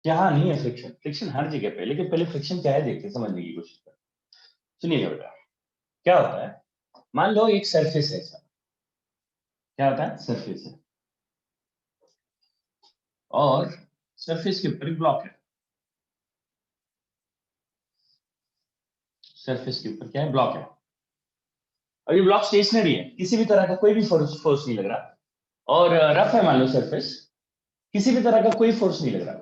क्या नहीं है फ्रिक्शन? फ्रिक्शन हर जगह पे, लेकिन पहले फ्रिक्शन क्या है देखते समझने की कोशिश करें। सुनिएगा बेटा, क्या होता है, मान लो एक सरफेस है ऐसा, क्या होता है, सरफेस है, और सरफेस के ऊपर एक ब्लॉक है, सरफेस के ऊपर क्या है, ब्लॉक है। और ये ब्लॉक स्टेशनरी है, किसी भी तरह का कोई भी फोर्स नहीं लग रहा, और रफ है मान लो सरफेस, किसी भी तरह का कोई फोर्स नहीं लग रहा,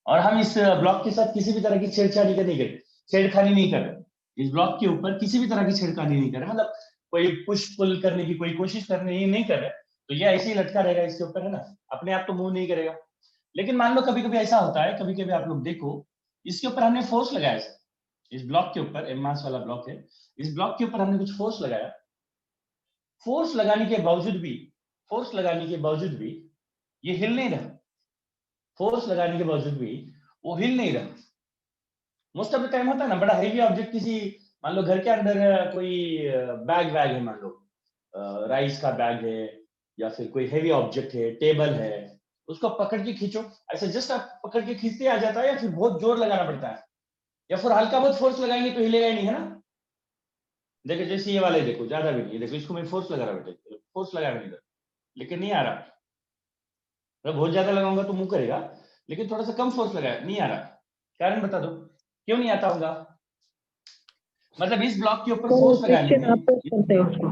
और हम इस ब्लॉक के साथ किसी भी तरह की छेड़छाड़ी नहीं कर रहे, छेड़खानी नहीं कर रहे, इस ब्लॉक के ऊपर किसी भी तरह की छेड़खानी नहीं कर रहे, मतलब कोई पुश पुल करने की कोई कोशिश करने नहीं कर रहे, तो ये ऐसे ही लटका रहेगा इसके ऊपर, है ना, अपने आप तो मूव नहीं करेगा। लेकिन मान लो कभी कभी ऐसा होता है, कभी कभी आप लोग देखो, इसके ऊपर हमने फोर्स लगाया, इस ब्लॉक के ऊपर, एम मास वाला ब्लॉक है, इस ब्लॉक के ऊपर हमने कुछ फोर्स लगाया, फोर्स लगाने के बावजूद भी, फोर्स लगाने के बावजूद भी ये हिल नहीं रहा, फोर्स लगाने के बावजूद भी वो हिल नहीं रहा। मोस्ट ऑफ द टाइम होता है ना, बड़ा हेवी ऑब्जेक्ट किसी, मान लो घर के अंदर कोई बैग बैग है, मान लो राइस का बैग है, या फिर कोई हेवी ऑब्जेक्ट है, टेबल है, उसको पकड़ के खींचो, ऐसे जस्ट आप पकड़ के खींचते आ जाता है, या फिर बहुत जोर लगाना पड़ता है, या फिर हल्का बहुत फोर्स लगाएंगे तो हिलेगा ही नहीं, है ना। देखो जैसे ये वाले देखो, ज्यादा भी नहीं, देखो इसको मैं फोर्स लगा रहा हूँ बेटे, फोर्स लगा रहा हूँ इधर, लेकिन नहीं आ रहा, मतलब बहुत ज्यादा लगाऊंगा तो मुंह करेगा, लेकिन थोड़ा सा कम फोर्स लगाया नहीं आ रहा, कारण बता दो क्यों नहीं आता होगा। मतलब इस ब्लॉक के ऊपर तो फोर्स लगाने फ्रिक्शन आप में, करते हो उसको।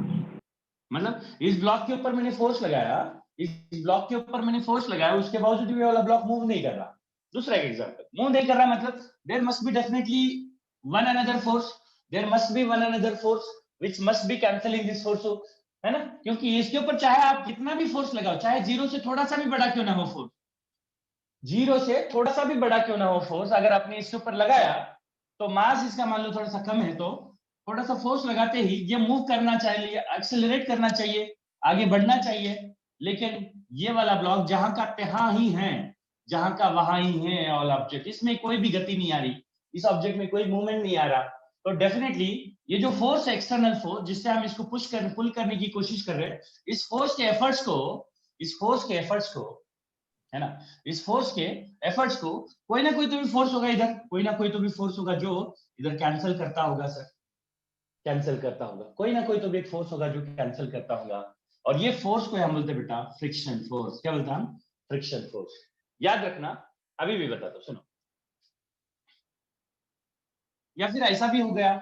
मतलब इस ब्लॉक के ऊपर मैंने फोर्स लगाया, इस ब्लॉक के ऊपर मैंने फोर्स लगाया, उसके बावजूद भी वाला ब्लॉक मूव नहीं कर रहा। दूसरा एक एग्जांपल, मूव नहीं कर रहा मतलब there must be definitely one another force, there must be one another force which must be cancelling this force, है ना, क्योंकि इसके ऊपर चाहे आप कितना भी फोर्स लगाओ, चाहे जीरो से थोड़ा सा भी बड़ा क्यों ना हो फोर्स, जीरो से थोड़ा सा भी बड़ा क्यों ना हो फोर्स, अगर आपने इसके ऊपर लगाया, तो मास इसका मान लो थोड़ा सा कम है, तो थोड़ा सा फोर्स लगाते ही ये मूव करना चाहिए, एक्सेलरेट करना चाहिए, आगे बढ़ना चाहिए। लेकिन ये वाला ब्लॉक जहां का तहां ही है, जहां का वहां ही है ऑल ऑब्जेक्ट, इसमें कोई भी गति नहीं आ रही, इस ऑब्जेक्ट में कोई मूवमेंट नहीं आ रहा, तो डेफिनेटली ये जो फोर्स है, एक्सटर्नल फोर्स जिससे हम इसको पुल करने की कोशिश कर रहे हैं, इस फोर्स के एफर्ट्स को, इस फोर्स के एफर्ट्स को, है ना, इस फोर्स के एफर्ट्स को, कोई ना कोई तो भी फोर्स होगा इधर, कोई ना कोई तो भी फोर्स होगा जो इधर कैंसिल करता होगा सर, कैंसिल करता होगा, कोई ना कोई तो भी एक फोर्स होगा जो कैंसिल करता होगा, और ये फोर्स को हम बोलते हैं बेटा फ्रिक्शन फोर्स, क्या बोलते हैं हम, फ्रिक्शन फोर्स। याद रखना, अभी भी बता दो सुनो। या फिर ऐसा भी हो गया,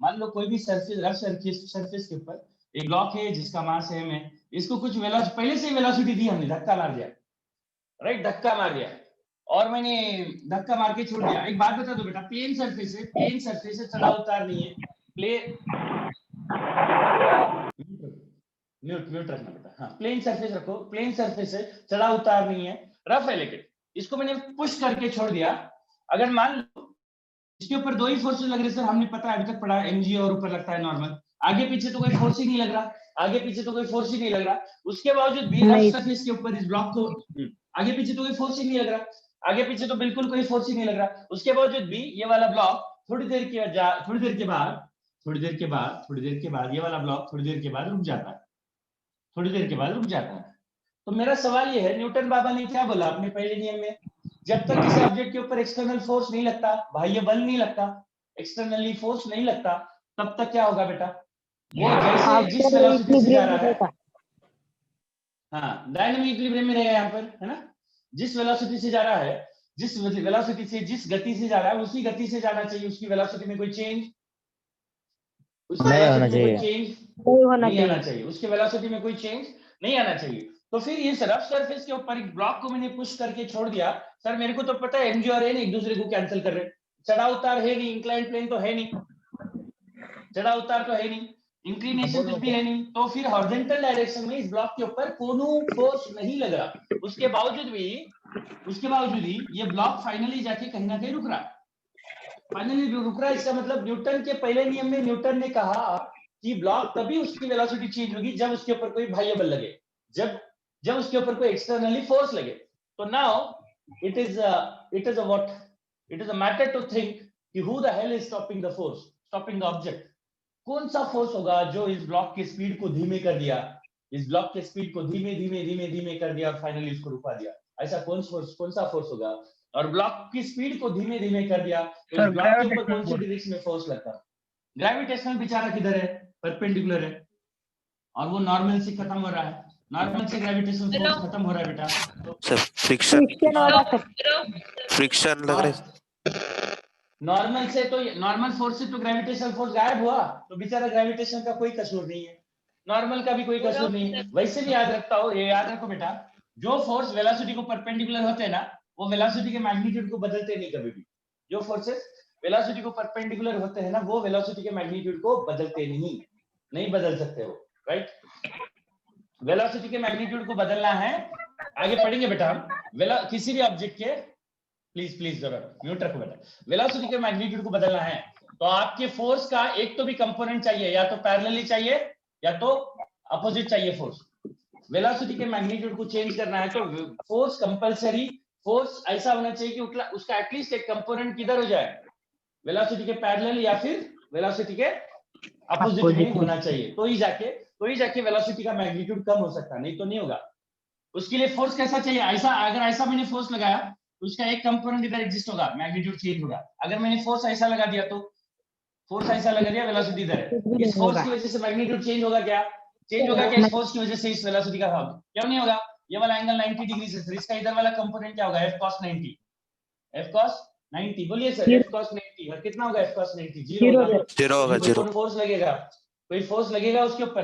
मान लो कोई भी सरफेस, रफ सरफेस के ऊपर एक ब्लॉक है जिसका मास है m है, इसको कुछ वेलोसिटी, पहले से वेलोसिटी दी हमने, धक्का मार दिया, राइट, धक्का मार दिया, और मैंने धक्का मार के छोड़ दिया। एक बात बता दो बेटा, प्लेन सरफेस है, प्लेन सरफेस है, चढ़ाव उतार नहीं है, प्ले म्यूट म्यूट रखना बेटा, हाँ प्लेन सरफेस रखो, प्लेन सरफेस है, चढ़ाव उतार नहीं है, रफ है, लेकिन इसको मैंने पुश करके छोड़ दिया। अगर मान लो इसके ऊपर दो ही फोर्सेस लग रहे सर, हमने पता है अभी तक पढ़ा, mg और ऊपर लगता है नॉर्मल, आगे पीछे तो कोई फोर्स ही नहीं लग रहा, आगे पीछे तो कोई फोर्स ही नहीं लग रहा, उसके बावजूद भी रफ नहीं सरफेस के ऊपर इस ब्लॉक को, आगे पीछे तो कोई फोर्स ही नहीं लग रहा, आगे पीछे तो बिल्कुल कोई फोर्स ही नहीं लग रहा, उसके बावजूद भी ये वाला ब्लॉक थोड़ी देर के बाद, थोड़ी देर के बाद ये वाला ब्लॉक थोड़ी देर के बाद रुक जाता है, थोड़ी देर के बाद रुक जाता है। तो मेरा सवाल ये है, न्यूटन बाबा ने क्या बोला अपने पहले नियम में, जब तक किसी ऑब्जेक्ट के ऊपर एक्सटर्नल फोर्स नहीं लगता, बाह्य बल नहीं लगता, एक्सटर्नली फोर्स नहीं लगता, तब तक क्या होगा बेटा, वो जैसे जिस आफ्टर वेलोसिटी से जा इक्विलिब्रियम रहा है, रहेगा। हाँ डायनामिक इक्विलिब्रियम में रहेगा यहाँ पर, है ना, जिस वेलोसिटी से जा रहा है, जिस वेलोसिटी से, जिस गति से जा रहा है उसी गति से जाना चाहिए, उसकी वेलोसिटी में कोई चेंज, उसकी नहीं होना वेलोसिटी में कोई चाहिए। चेंज नहीं होना नहीं आना चाहिए। चाहिए, उसकी वेलोसिटी में कोई चेंज नहीं आना चाहिए। तो फिर इस रफ सरफेस के ऊपर एक ब्लॉक को मैंने पुश करके छोड़ दिया, सर मेरे को तो पता है mg और n एक दूसरे को कैंसिल कर रहे हैं, चढ़ाव उतार है नहीं, इंक्लाइन प्लेन तो है नहीं, चढ़ाव उतार तो है नहीं, इंक्लिनेशन कुछ भी है नहीं, तो फिर हॉरिजॉन्टल डायरेक्शन में इस ब्लॉक के ऊपर कोनो फोर्स नहीं लग रहा, उसके बावजूद भी, उसके बावजूद ही ये ब्लॉक फाइनली जाके कहीं ना कहीं रुक रहा, फाइनली रुक रहा है। इसका मतलब न्यूटन के पहले नियम में न्यूटन ने कहा कि ब्लॉक तभी उसकी वेलोसिटी चेंज होगी जब उसके ऊपर कोई बाह्य बल लगे, जब जब उसके ऊपर कोई एक्सटर्नली फोर्स लगे। तो now it is it is a what, it is a matter to think कि who the hell is stopping the force, stopping the object, कौन सा फोर्स होगा जो इस ब्लॉक की स्पीड को धीमे कर दिया, इस ब्लॉक की स्पीड को धीमे धीमे धीमे धीमे कर दिया और फाइनली इसको रुका दिया, ऐसा कौन सा फोर्स होगा। और ब्लॉक की स्पीड को धीमे धीमे कर दिया, तो इस ब्लॉक के ऊपर कौन सी डायरेक्शन में फोर्स लगता? ग्रेविटेशनल बेचारा किधर है? परपेंडिकुलर है, और वो नॉर्मल से खत्म हो रहा है, नॉर्मल से ग्रेविटेशनल फोर्स खत्म हो रहा है बेटा। सर फ्रिक्शन वाला सर। फ्रिक्शन लग रहा है। नॉर्मल से तो नॉर्मल फोर्स से तो ग्रेविटेशनल फोर्स गायब हुआ, तो बेचारा ग्रेविटेशन का कोई कसूर नहीं है, नॉर्मल का भी कोई कसूर नहीं है। वैसे भी याद रखता हो, ये याद रखो बेटा, जो फोर्स वेलोसिटी को परपेंडिकुलर होते हैं ना, वो वेलोसिटी के मैग्नीट्यूड को बदलते नहीं कभी भी। जो फोर्सेस वेलोसिटी को परपेंडिकुलर होते हैं ना, वो वेलोसिटी के मैग्नीट्यूड को बदलते नहीं बदल सकते हो, राइट। वेलोसिटी के मैग्नीट्यूड को बदलना है, आगे पढ़ेंगे बेटा हम। किसी भी ऑब्जेक्ट के, प्लीज जरा म्यूट रखो बेटा। वेलोसिटी के मैग्नीट्यूड को बदलना है तो आपके फोर्स का एक तो भी कंपोनेंट चाहिए, या तो पैरेलली चाहिए या तो अपोजिट चाहिए फोर्स। वेलोसिटी के मैग्नीट्यूड को चेंज करना है तो फोर्स कंपलसरी, फोर्स ऐसा होना चाहिए कि उसका एटलीस्ट एक कंपोनेंट किधर हो जाए, वेलोसिटी के पैरेलल या फिर वेलोसिटी के अपोजिट में होना चाहिए, तो ही जाके वेलोसिटी का मैग्नीट्यूड कम हो सकता है, नहीं तो नहीं होगा। उसके लिए फोर्स कैसा चाहिए? ऐसा, अगर ऐसा मैंने फोर्स लगाया तो उसका एक कंपोनेंट इधर एग्जिस्ट होगा, मैग्नीट्यूड चेंज होगा। अगर मैंने फोर्स ऐसा लगा दिया तो फोर्स ऐसा लगा दिया, वेलोसिटी इधर है, इस फोर्स की वजह से मैग्नीट्यूड चेंज होगा क्या? चेंज होगा क्या? इस फोर्स की वजह से इस वेलोसिटी का भाग क्यों नहीं होगा? ये वाला एंगल 90 डिग्री से, इसका इधर वाला कंपोनेंट क्या होगा? f cos 90, f cos 90, बोलिए सर, f cos 90, और कितना होगा f cos 90? जीरो होगा। जीरो होगा, जीरो। फोर्स लगेगा, कोई फोर्स लगेगा उसके ऊपर?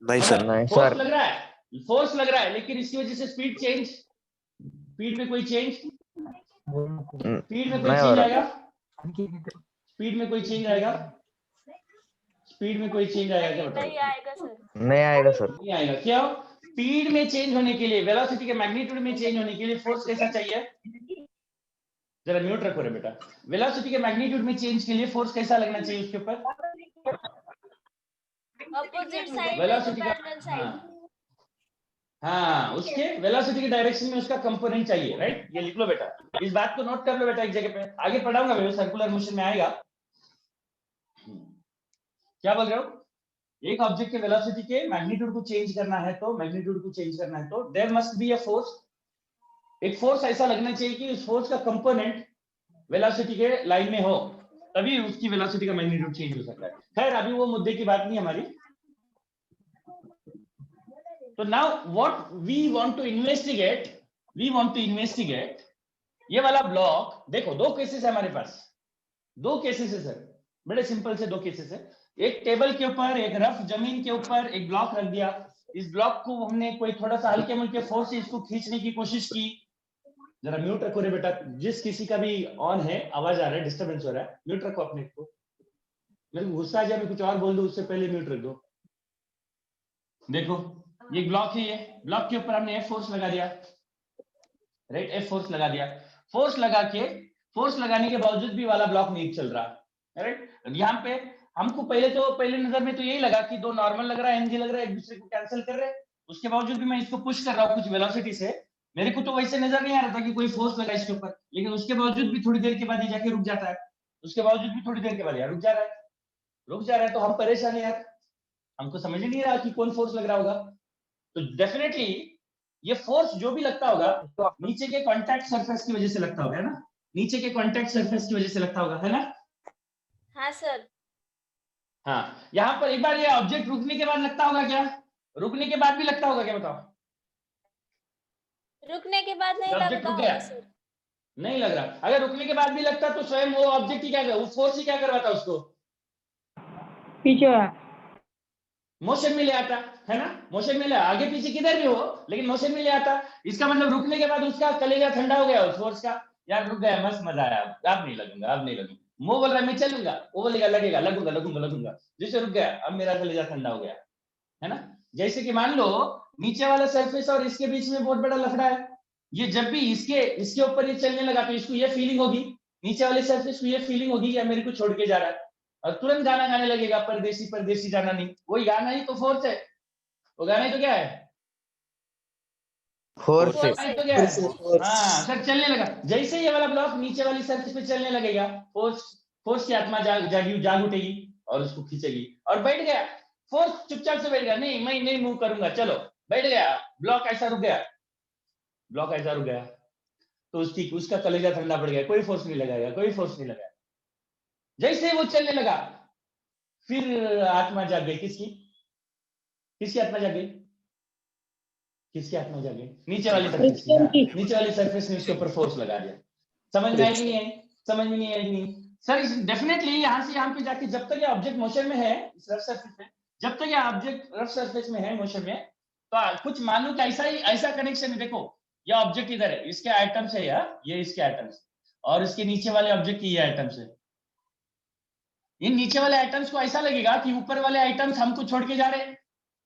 नहीं सर, नहीं फोर्स सर। फोर्स लग रहा है, लेकिन इसकी वजह से स्पीड चेंज, स्पीड में कोई चेंज, स्पीड में कोई चेंज आएगा, स्पीड में कोई चेंज आएगा, स्पीड में कोई चेंज आएगा क्या? बताओ। नहीं आएगा सर। नहीं आएगा सर। नहीं आएगा। क्यों? स्पीड में चेंज होने के लिए, वेलोसिटी के मैग्नीट्यूड में चेंज होने के लिए फोर्स कैसा चाहिए? जरा म्यूट रखो रे बेटा। वेलोसिटी के मैग्नीट्यूड में चेंज के लिए फोर्स कैसा लगना चाहिए उसके ऊपर? अपोजिट साइड, वेलोसिटी का, पैरेलल साइड। हाँ, उसके वेलोसिटी के डायरेक्शन में उसका कंपोनेंट चाहिए, राइट। ये लिख लो बेटा, इस बात को नोट कर लो बेटा एक जगह पे, आगे पढ़ाऊंगा मैं, सर्कुलर मोशन में आएगा। क्या बोल रहे हो? एक ऑब्जेक्ट के वेलोसिटी के मैग्नीट्यूड को चेंज करना है तो there must be a force, एक फोर्स ऐसा लगना चाहिए कि उस फोर्स का कंपोनेंट वेलोसिटी के लाइन में हो, तभी उसकी वेलोसिटी का मैग्नीट्यूड चेंज हो सकता है। खैर अभी वो मुद्दे की बात नहीं हमारी। तो now what we want to investigate, ये वाला ब्लॉक देखो, दो केसेस है हमारे पास, दो केसेस है सर, बड़े सिंपल से दो केसेस है। एक टेबल के ऊपर, एक रफ जमीन के ऊपर एक ब्लॉक रख दिया, इस ब्लॉक को हमने कोई थोड़ा सा हल्के मुल्के फोर्स से इसको खींचने की कोशिश की। जरा म्यूट रखो रे बेटा, जिस किसी का भी ऑन है, आवाज आ रहा है, डिस्टर्बेंस हो रहा है, म्यूट रखो अपने को। मेरे को गुस्सा आ जाए, मैं कुछ और बोल दूं उससे पहले म्यूट रख दो। देखो ये ब्लॉक है, ये ब्लॉक के ऊपर हमने एफ फोर्स लगा दिया, राइट, एफ फोर्स लगा दिया। फोर्स लगाने के बावजूद भी वाला ब्लॉक नहीं चल रहा, राइट। यहाँ पे हमको पहले नजर में तो यही लगा कि दो नॉर्मल लग रहा है, एनजी लग रहा है, एक दूसरे को कैंसिल कर रहे हैं, उसके बावजूद भी मैं इसको पुश कर रहा हूँ कुछ वेलोसिटी से, मेरे को तो वैसे नजर नहीं आ रहा था कि कोई फोर्स लगा इसके ऊपर, लेकिन उसके बावजूद भी थोड़ी देर के बाद ये जाके रुक जाता है, उसके बावजूद भी थोड़ी देर के बाद यार रुक जा रहा है, तो हम परेशान है यार, हमको समझ ही नहीं रहा कि कौन फोर्स लग रहा होगा। तो डेफिनेटली ये फोर्स जो भी लगता होगा नीचे के कांटेक्ट सरफेस की वजह से लगता होगा, है ना, नीचे के कांटेक्ट सरफेस की वजह से लगता होगा, है ना। हाँ सर। हाँ, यहाँ पर एक बार ये ऑब्जेक्ट रुकने के बाद लगता होगा क्या? रुकने के बाद भी लगता होगा क्या, बताओ? रुकने के बाद नहीं ऑब्जेक्ट लगता रुक गया, होगा सर। नहीं लग रहा, अगर रुकने के बाद भी लगता तो स्वयं वो ऑब्जेक्ट ही क्या कर, वो फोर्स ही क्या करवाता उसको? पीछे मोशन में ले आता, है ना, मोशन में ले, आगे पीछे किधर भी हो लेकिन मोशन में ले आता। इसका मतलब रुकने के बाद उसका कलेजा ठंडा हो गया उस फोर्स का, यार रुक गया, मस्त मजा आया, अब नहीं लगूंगा। वो बोल रहा है मैं चलूंगा, वो बोलेगा लगेगा, लगूंगा, जैसे रुक गया, अब मेरा कलेजा ठंडा हो गया, है ना। जैसे कि मान लो नीचे वाला सरफेस और इसके बीच में बहुत बड़ा लफड़ा है, ये जब भी इसके ऊपर ये चलने लगा तो इसको ये फीलिंग होगी, नीचे वाले सरफेस को ये फीलिंग होगी कि मेरे को छोड़ के जा रहा है, और तुरंत गाना गाने लगेगा, परदेसी जाना नहीं, वही गाना ही तो फोर्स है, वो गाना ही तो क्या है, फोर्स तो क्या है, हाँ सर, चलने लगा। जैसे ये वाला ब्लॉक नीचे वाली सरफेस पे चलने लगेगा, फोर्स की आत्मा जाग उठेगी और उसको खींचेगी, और बैठ गया फोर्स, चुपचाप से बैठ गया, नहीं मैं नहीं मूव करूंगा, चलो बैठ गया, ब्लॉक ऐसा रुक गया। तो उसका कलेजा ठंडा पड़ गया, कोई फोर्स नहीं लगाएगा, कोई फोर्स नहीं लगाएगा। जैसे वो चलने लगा फिर आत्मा जाग गई। किसकी आत्मा जाग गई? किसकी आत्मा जाग गई? नीचे वाली सरफेस की। फ्रिक्शन की। नीचे वाली सरफेस ने उसके ऊपर फोर्स लगा दिया। समझ में आई नहीं है? समझ में नहीं आई नहीं सर? डेफिनेटली यहाँ से यहाँ पे जाके जब तक ये ऑब्जेक्ट मोशन में है, इस रफ सरफेस में, जब तक ये ऑब्जेक्ट रफ सरफेस में है, मोशन में, तो कुछ मान लो कि ऐसा कनेक्शन है। देखो ये ऑब्जेक्ट इधर है, इसके आइटम्स है यार, ये इसके आइटम्स, और इसके नीचे वाले ऑब्जेक्ट की ये आइटम्स है। इन नीचे वाले आइटम्स को ऐसा लगेगा कि ऊपर वाले आइटम्स हमको छोड़ के जा रहे,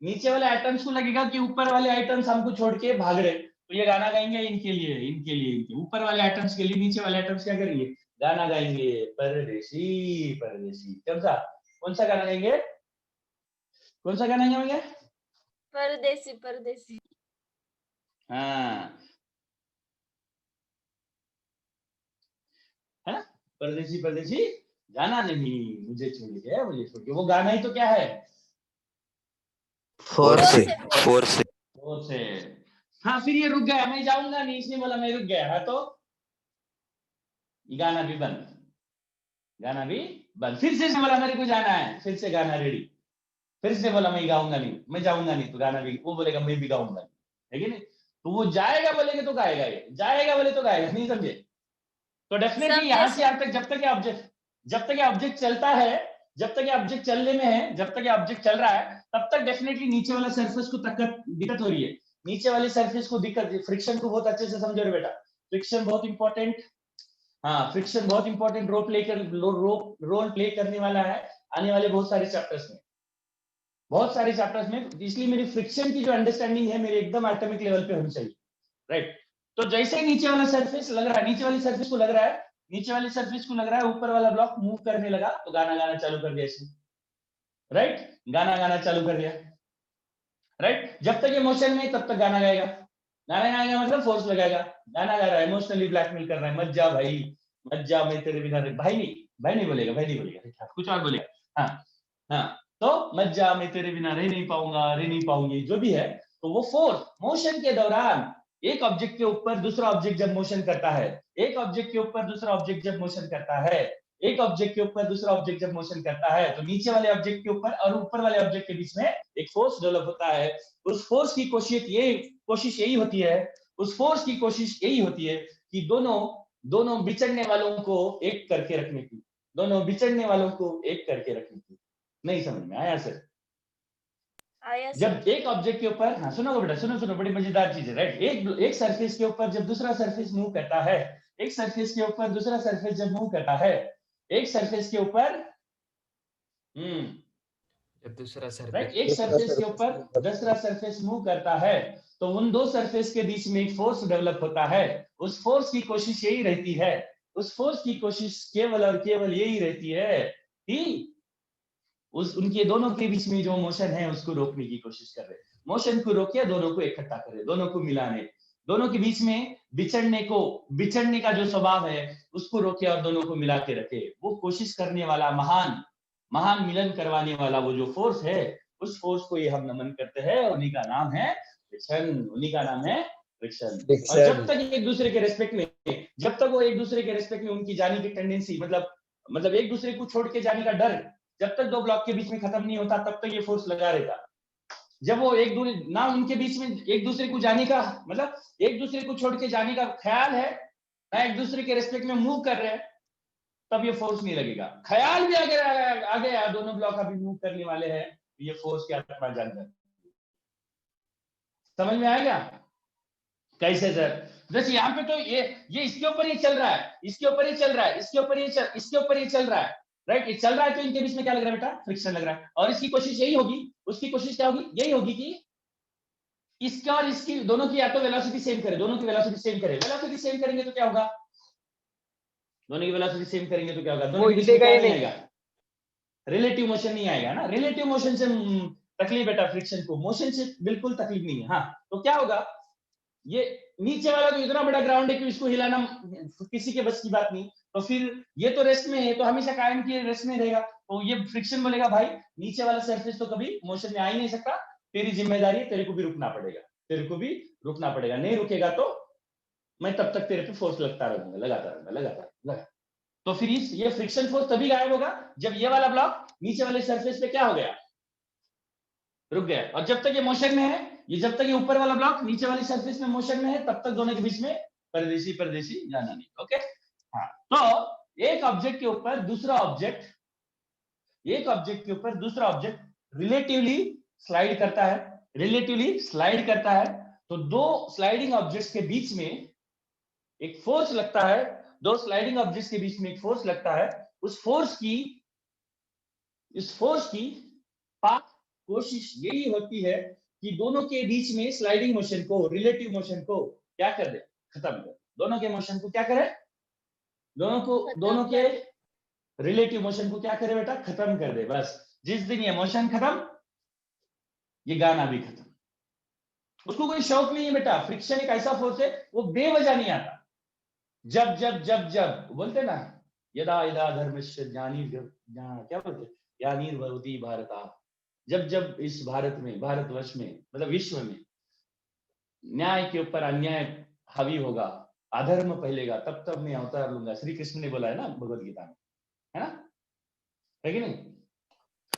नीचे वाले आइटम्स को लगेगा कि ऊपर वाले आइटम्स हमको छोड़ के भाग रहे। तो ये गाना गाएंगे इनके लिए, इनके ऊपर वाले आइटम्स के लिए नीचे वाले आइटम्स क्या करेंगे? गाना गाएंगे, परदेसी परदेसी। कौन सा गाना गाएंगे? कौन सा गाना गाएंगे? परदेसी परदेसी। हाँ, है ना? परदेसी परदेसी गाना नहीं, मुझे छोड़ के, मुझे छोड़ के। वो गाना ही तो क्या है? फोर्स से। है, फोर्स है। वो से। हाँ, फिर ये रुक गया, मैं जाऊंगा नहीं, इसने बोला मैं रुक गया। हाँ, तो गाना भी बंद, गाना भी बंद। फिर से बोला मेरे को जाना है, फिर से गाना रेडी। फिर से बोला मैं गाऊंगा नहीं, मैं जाऊंगा नहीं, तो गाना भी, वो बोलेगा मैं भी गाऊंगा नहीं, है कि नहीं? तो वो जाएगा बोलेगा तो गाएगा, ये जाएगा बोले तो गाएगा, नहीं समझे? तो डेफिनेटली यहाँ से यहाँ तक जब तक ये ऑब्जेक्ट चलता है, जब तक ये ऑब्जेक्ट चलने में है, जब तक ये ऑब्जेक्ट चल रहा है, तब तक डेफिनेटली नीचे वाला सरफेस को दिक्कत हो रही है। नीचे वाले सरफेस को दिक्कत, फ्रिक्शन को बहुत अच्छे से समझो रे बेटा। फ्रिक्शन बहुत इंपॉर्टेंट, हाँ, फ्रिक्शन बहुत इंपॉर्टेंट रोल प्ले करने वाला है आने वाले बहुत सारे चैप्टर्स में, इसलिए मेरी फ्रिक्शन की जो अंडरस्टैंडिंग है मेरे एकदम एटॉमिक लेवल पे होनी चाहिए, राइट? तो जैसे नीचे वाला सरफेस लग रहा है, नीचे वाली सरफेस को लग रहा है ऊपर वाला ब्लॉक मूव करने लगा, तो गाना गाना चालू कर दिया इसने, राइट? गाना गाना चालू कर दिया, राइट? जब तक ये मोशन में तब तक गाना गाएगा। गाना गाएगा मतलब फोर्स लगाएगा। गाना गा रहा है, इमोशनली ब्लैकमेल कर रहा है, मत जा भाई, मत जा, मैं तेरे बिना भाई नहीं बोलेगा, कुछ और बोलेगा। हाँ, तो मत जा, मैं तेरे बिना रह नहीं पाऊंगी, जो भी है। तो वो फोर्स मोशन के दौरान एक ऑब्जेक्ट के ऊपर दूसरा ऑब्जेक्ट जब मोशन करता है, एक ऑब्जेक्ट के ऊपर दूसरा ऑब्जेक्ट जब मोशन करता है, एक ऑब्जेक्ट के ऊपर दूसरा ऑब्जेक्ट जब मोशन करता है, तो नीचे वाले ऑब्जेक्ट के ऊपर और ऊपर वाले ऑब्जेक्ट के बीच में एक फोर्स डेवलप होता है। उस फोर्स की कोशिश यही होती है कि दोनों बिछड़ने वालों को एक करके रखने की, नहीं समझ में आया सर? आया जब एक ऑब्जेक्ट के ऊपर, हाँ सुनो बेटा, सुनो, बड़ी मजेदार चीज है, राइट? एक सरफेस के ऊपर जब दूसरा सरफेस मूव करता है, एक सरफेस के ऊपर दूसरा सरफेस जब मूव करता है, एक सरफेस के ऊपर दूसरा राइट, सरफेस एक सरफेस के ऊपर दूसरा सरफेस मूव करता है, तो उन दो सरफेस के बीच में एक फोर्स डेवलप होता है। उस फोर्स की कोशिश यही रहती है, केवल और केवल यही रहती है कि उनके दोनों के बीच में जो मोशन है उसको रोकने की कोशिश कर रहे, मोशन को रोके, दोनों को इकट्ठा करे, दोनों को मिलाने, दोनों के बीच में बिछड़ने का जो स्वभाव है उसको रोके और दोनों को मिला के रखे। वो कोशिश करने वाला महान मिलन करवाने वाला वो जो फोर्स है, उस फोर्स को ये हम नमन करते हैं, उन्हीं का नाम है फ्रिक्शन। और जब तक एक दूसरे के रेस्पेक्ट में उनकी जाने की टेंडेंसी, मतलब एक दूसरे को छोड़ के जाने का डर, जब तक दो ब्लॉक के बीच में खत्म नहीं होता तब तक ये फोर्स लगा रहेगा। जब वो ना उनके बीच में एक दूसरे को जाने का, मतलब एक दूसरे को छोड़ के जाने का ख्याल है, ना एक दूसरे के रेस्पेक्ट में मूव कर रहे हैं, तब ये फोर्स नहीं लगेगा। ख्याल भी अगर आ गया दोनों ब्लॉक अभी मूव करने वाले हैं, तो ये फोर्स क्या आत्मा जानकर, समझ में आएगा कैसे सर? जैसे यहाँ पे तो ये इसके ऊपर ही चल रहा है, इसके ऊपर ही चल रहा है, राइट? ये चल रहा है, तो इनके बीच में क्या लग रहा है बेटा? फ्रिक्शन लग रहा है। और इसकी कोशिश यही होगी, उसकी कोशिश क्या होगी? यही होगी कि इसका और इसकी दोनों की या तो वेलोसिटी सेम करेंगे तो क्या होगा? दोनों की वेलोसिटी सेम करेंगे तो क्या होगा? दोनों के बीच में क्या नहीं आएगा? रिलेटिव मोशन नहीं आएगा ना। रिलेटिव मोशन से तकलीफ बेटा, फ्रिक्शन को, मोशन से बिल्कुल तकलीफ नहीं है। हाँ, तो क्या होगा? ये नीचे वाला तो इतना बड़ा ग्राउंड है कि इसको हिलाना किसी के बस की बात नहीं, तो फिर ये तो रेस्ट में है, तो हमेशा कायम की रेस्ट में रहेगा। तो ये फ्रिक्शन बोलेगा भाई नीचे वाला सरफेस तो कभी मोशन में आ ही नहीं सकता, तेरी जिम्मेदारी है, तेरे को भी रुकना पड़ेगा, नहीं रुकेगा तो मैं तब तक तेरे पे फोर्स लगाता रहूंगा। तो फिर ये फ्रिक्शन फोर्स तभी गायब होगा जब ये वाला ब्लॉक नीचे वाले सरफेस पे क्या हो गया, रुक गया। और जब तक ये मोशन में है, जब तक ये ऊपर वाला ब्लॉक नीचे वाली सरफेस में मोशन में है, तब तक दोनों के बीच में परदेशी जाना नहीं। ओके, हाँ। तो एक ऑब्जेक्ट के ऊपर दूसरा ऑब्जेक्ट रिलेटिवली स्लाइड करता है, तो दो स्लाइडिंग ऑब्जेक्ट्स के बीच में एक फोर्स लगता है, उस फोर्स की कोशिश यही होती है कि दोनों के बीच में स्लाइडिंग मोशन को, रिलेटिव मोशन को क्या कर दे, खत्म कर। दोनों के मोशन को क्या करे, दोनों के रिलेटिव मोशन को क्या करे बेटा, खत्म कर दे। बस जिस दिन ये मोशन खत्म, ये गाना भी खत्म। उसको कोई शौक नहीं है बेटा। फ्रिक्शन एक ऐसा फोर्स है, वो बेवजह नहीं आता। जब बोलते ना, यदा यदा धर्मस्य क्या बोलते, ग्लानिर्भवति भारत, जब इस भारतवर्ष में, मतलब विश्व में न्याय के ऊपर अन्याय हावी होगा, अधर्म फैलेगा, तब मैं अवतार लूंगा। श्री कृष्ण ने बोला है ना भगवत गीता में, है ना, है कि नहीं?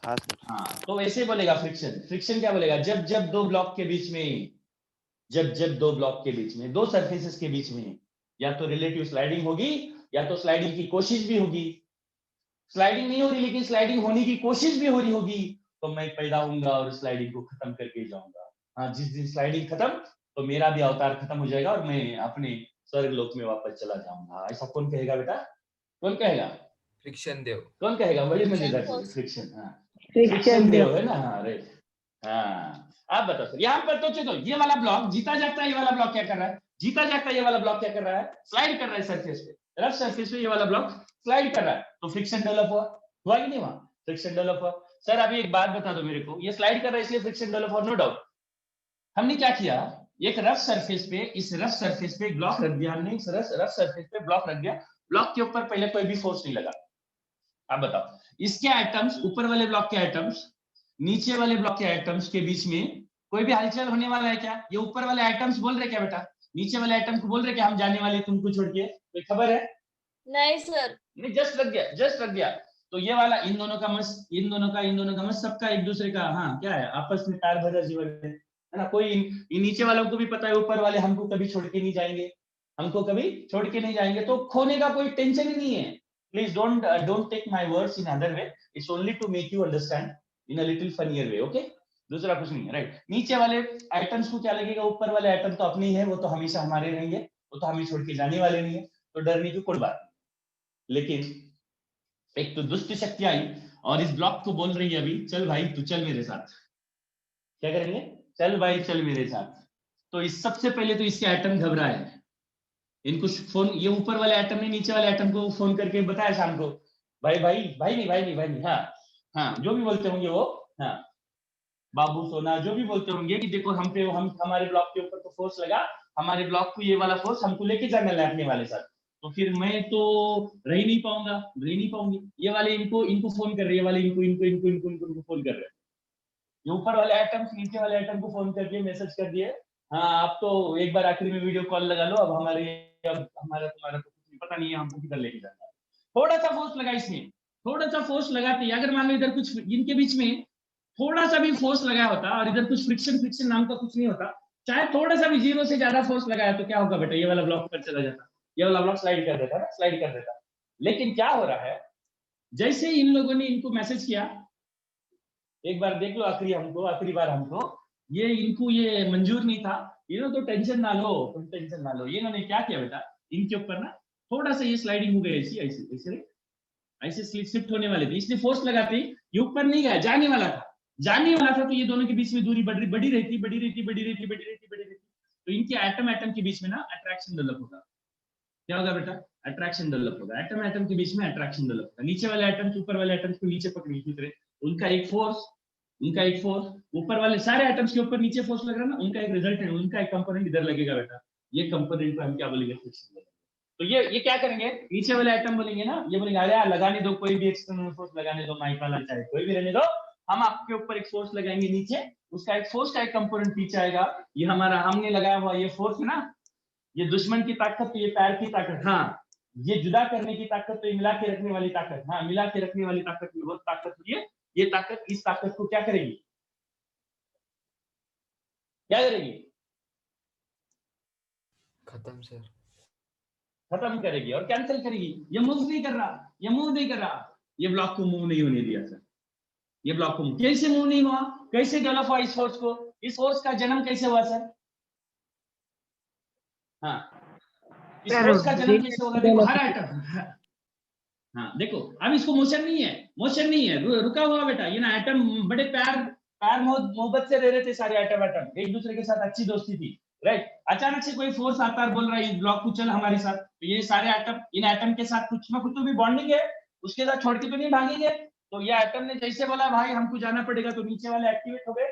हाँ सर। हाँ, तो ऐसे बोलेगा फ्रिक्शन क्या बोलेगा, जब दो ब्लॉक के बीच में, दो सरफेसेस के बीच में या तो रिलेटिव स्लाइडिंग होगी या तो स्लाइडिंग की कोशिश भी होगी। स्लाइडिंग नहीं हो रही लेकिन स्लाइडिंग होने की कोशिश भी हो रही होगी, तो मैं पैदा होऊंगा और स्लाइडिंग को खत्म करके जाऊंगा। हाँ, जिस दिन स्लाइडिंग खत्म, तो मेरा भी अवतार खत्म हो जाएगा और मैं अपने स्वर्ग लोक में वापस चला जाऊंगा। ऐसा कौन कहेगा बेटा, कौन कहेगा? फ्रिक्शन देव। कौन कहेगा? बड़ी Friction मजेदार चीज, force. फ्रिक्शन। हाँ, फ्रिक्शन फ्रिक्शन देव। देव है ना। हाँ, राइट। हाँ, आप बताओ सर, यहाँ पर तो चलो ये वाला ब्लॉक जीता जाता है, ये वाला ब्लॉक क्या कर रहा है, ये वाला ब्लॉक क्या कर रहा है, स्लाइड कर रहा है सरफेस पे, रफ सरफेस पे ये वाला ब्लॉक स्लाइड कर रहा है, तो फ्रिक्शन डेवलप हुआ कि नहीं हुआ? फ्रिक्शन डेवलप हुआ। सर अभी एक बात बता दो मेरे को, ये स्लाइड कर रहा है इसलिए फ्रिक्शन डेवलप हुआ, नो डाउट। हमने क्या किया, एक रफ सरफेस पे, इस रफ सरफेस पे ब्लॉक रख दिया हमने, इस रफ सरफेस पे ब्लॉक रख दिया, ब्लॉक के ऊपर पहले कोई भी फोर्स नहीं लगा। अब बताओ, इसके एटम्स, ऊपर वाले ब्लॉक के एटम्स, नीचे वाले ब्लॉक के एटम्स के बीच में कोई भी हलचल होने वाला है क्या? ये ऊपर वाले एटम्स बोल रहे क्या बेटा, नीचे वाले एटम को बोल रहे क्या हम जाने वाले तुमको छोड़ के? कोई खबर है? नहीं सर। नहीं, जस्ट रख दिया। तो ये वाला इन दोनों का मस सबका एक दूसरे का, हाँ क्या है, आपस में तार भरा जीवन है ना। कोई इन नीचे वालों को भी पता है ऊपर वाले हमको कभी छोड़ के नहीं जाएंगे, तो खोने का कोई टेंशन ही नहीं है। Please don't take my words in other way, it's only to make you understand in a little funnier way, okay? दूसरा कुछ नहीं है, राइट? नीचे वाले आइटम्स को क्या लगेगा, ऊपर वाले आइटम तो अपने ही है, वो तो हमेशा हमारे रहेंगे, वो तो हमें छोड़ के जाने वाले नहीं है, तो डरने की कोई बात नहीं। लेकिन एक तो दुष्ट शक्ति आई और इस ब्लॉक को बोल रही है अभी, चल भाई तू चल मेरे साथ। क्या करेंगे? चल भाई चल मेरे साथ। तो इस सबसे पहले तो इसके एटम घबराए, इनको फोन, ये ऊपर वाले एटम ने नीचे वाले एटम को फोन करके बताया शाम को, भाई नहीं, हाँ जो भी बोलते होंगे वो, हाँ बाबू सोना जो भी बोलते होंगे कि देखो हम हमारे ब्लॉक के ऊपर तो फोर्स लगा, हमारे ब्लॉक को ये वाला फोर्स हमको लेके जाना है अपने वाले साथ, तो फिर मैं तो रह नहीं पाऊंगी। ये वाले इनको फोन कर रहे हैं, ये वाले इनको फोन कर रहे हैं। ये ऊपर वाले आइटम नीचे वाले आइटम को फोन करके मैसेज कर दिए, हाँ आप तो एक बार आखिरी में वीडियो कॉल लगा लो, अब हमारा तुम्हारा तो कुछ पता नहीं है, हमको किधर लेके जाना है। थोड़ा सा फोर्स लगा इसमें, थोड़ा सा फोर्स लगाते, अगर मान लो इधर कुछ इनके बीच में थोड़ा सा भी फोर्स लगाया होता और इधर कुछ फ्रिक्शन नाम का कुछ नहीं होता, चाहे थोड़ा सा भी जीरो से ज्यादा फोर्स लगाया तो क्या होगा बेटा, ये वाला ब्लॉक पर चला जाता, ये वाला ब्लॉक स्लाइड कर देता। लेकिन क्या हो रहा है, जैसे ही इन लोगों ने इनको मैसेज किया, एक बार देख लो आखिरी बार हमको, ये इनको ये मंजूर नहीं था, इन्होंने तो टेंशन ना लो, ये इन्होंने क्या किया बेटा, इनके ऊपर ना थोड़ा सा ये स्लाइडिंग हो गई, ऐसे शिफ्ट होने वाले थे, इसलिए फोर्स लगाते ही ये ऊपर नहीं गया, जाने वाला था, तो ये दोनों के बीच में दूरी बड़ी रहती, तो इनके एटम के बीच में ना अट्रैक्शन डेवलप होगा। क्या होगा बेटा? अट्रैक्शन डेवलप होगा, एटम के बीच में अट्रैक्शन डेवलप होगा। नीचे वाले एटम्स ऊपर वाले एटम्स को नीचे पकड़ के, उनका एक फोर्स, ऊपर वाले सारे एटम्स के ऊपर नीचे फोर्स लग रहा है ना, उनका एक रिजल्ट है, उनका एक कंपोनेंट इधर लगेगा बेटा, ये कंपोनेंट को हम क्या बोलेंगे? फ्रिक्शन बोलेंगे। तो ये क्या करेंगे, नीचे वाले आइटम बोलेंगे ना, ये बोलेंगे अरे यार लगाने दो, कोई भी एक्सटर्नल फोर्स लगाने दो, माइक वाला चाहे कोई भी रहने दो, हम आपके ऊपर एक फोर्स लगाएंगे नीचे, उसका एक फोर्स का एक कंपोनेंट पीछे आएगा, ये हमारा हमने लगाया हुआ ये फोर्स है ना, ये दुश्मन की ताकत तो ये पैर की ताकत, हाँ ये जुदा करने की ताकत तो ये मिला के रखने वाली ताकत, हाँ मिला के रखने वाली ताकत में बहुत ताकत हुई है। ये ताकत इस ताकत को क्या करेगी, क्या करेगी, खत्म सर। खत्म करेगी और कैंसिल करेगी। ये मूव नहीं कर रहा, ये मूव नहीं कर रहा, ये ब्लॉक को मूव नहीं होने दिया सर। ये ब्लॉक को कैसे मूव नहीं हुआ, कैसे डेवलप हुआ इस फोर्स को, इस फोर्स का जन्म कैसे हुआ सर, हाँ इस फोर्स का जन्म कैसे होगा, देखो हर आइटम, हाँ देखो अब इसको मोशन नहीं है, मोशन नहीं है, रुका हुआ बेटा। ये ना एटम बड़े प्यार मोहब्बत से रह रहे थे सारे एटम एक दूसरे के साथ अच्छी दोस्ती थी, राइट। अचानक से कोई फोर्स आता है, बोल रहा है इस ब्लॉक को चल हमारे साथ, तो ये सारे एटम इन एटम के साथ कुछ ना कुछ तो भी बॉन्डिंग है, उसके साथ छोड़ के तो नहीं भागेंगे। तो ये एटम ने जैसे बोला भाई हमको जाना पड़ेगा, तो नीचे वाले एक्टिवेट हो गए।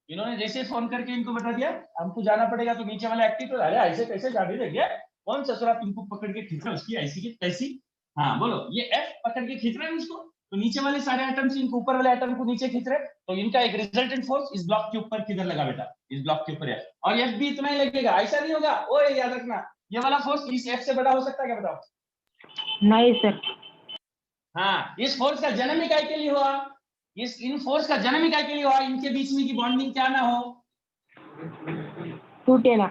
इन्होंने जैसे फोन करके इनको बता दिया हमको जाना पड़ेगा, तो नीचे वाले एक्टिव, अरे ऐसे कैसे जाने देंगे, कौन ससुरा तुमको पकड़ के खींच रहा है उसकी ऐसी की तैसी, हाँ बोलो, ये एफ पकड़ के खींच रहे हैं उसको, तो नीचे वाले सारे एटम्स इनको ऊपर वाले एटम को नीचे खींच रहे हैं, तो इनका एक रिजल्टेंट फोर्स इस ब्लॉक के ऊपर किधर लगा बेटा, इस ब्लॉक के ऊपर है, और एफ भी इतना ही लगेगा, ऐसा नहीं होगा। ओए याद रखना ये वाला फोर्स इस एफ से बड़ा हो सकता है क्या, बताओ? नहीं सर। हाँ इस फोर्स का जन्म ही काय के लिए हुआ, इन फोर्स का जन्म ही काय के लिए हुआ, इनके बीच में की बॉन्डिंग क्या ना हो, टूटे ना,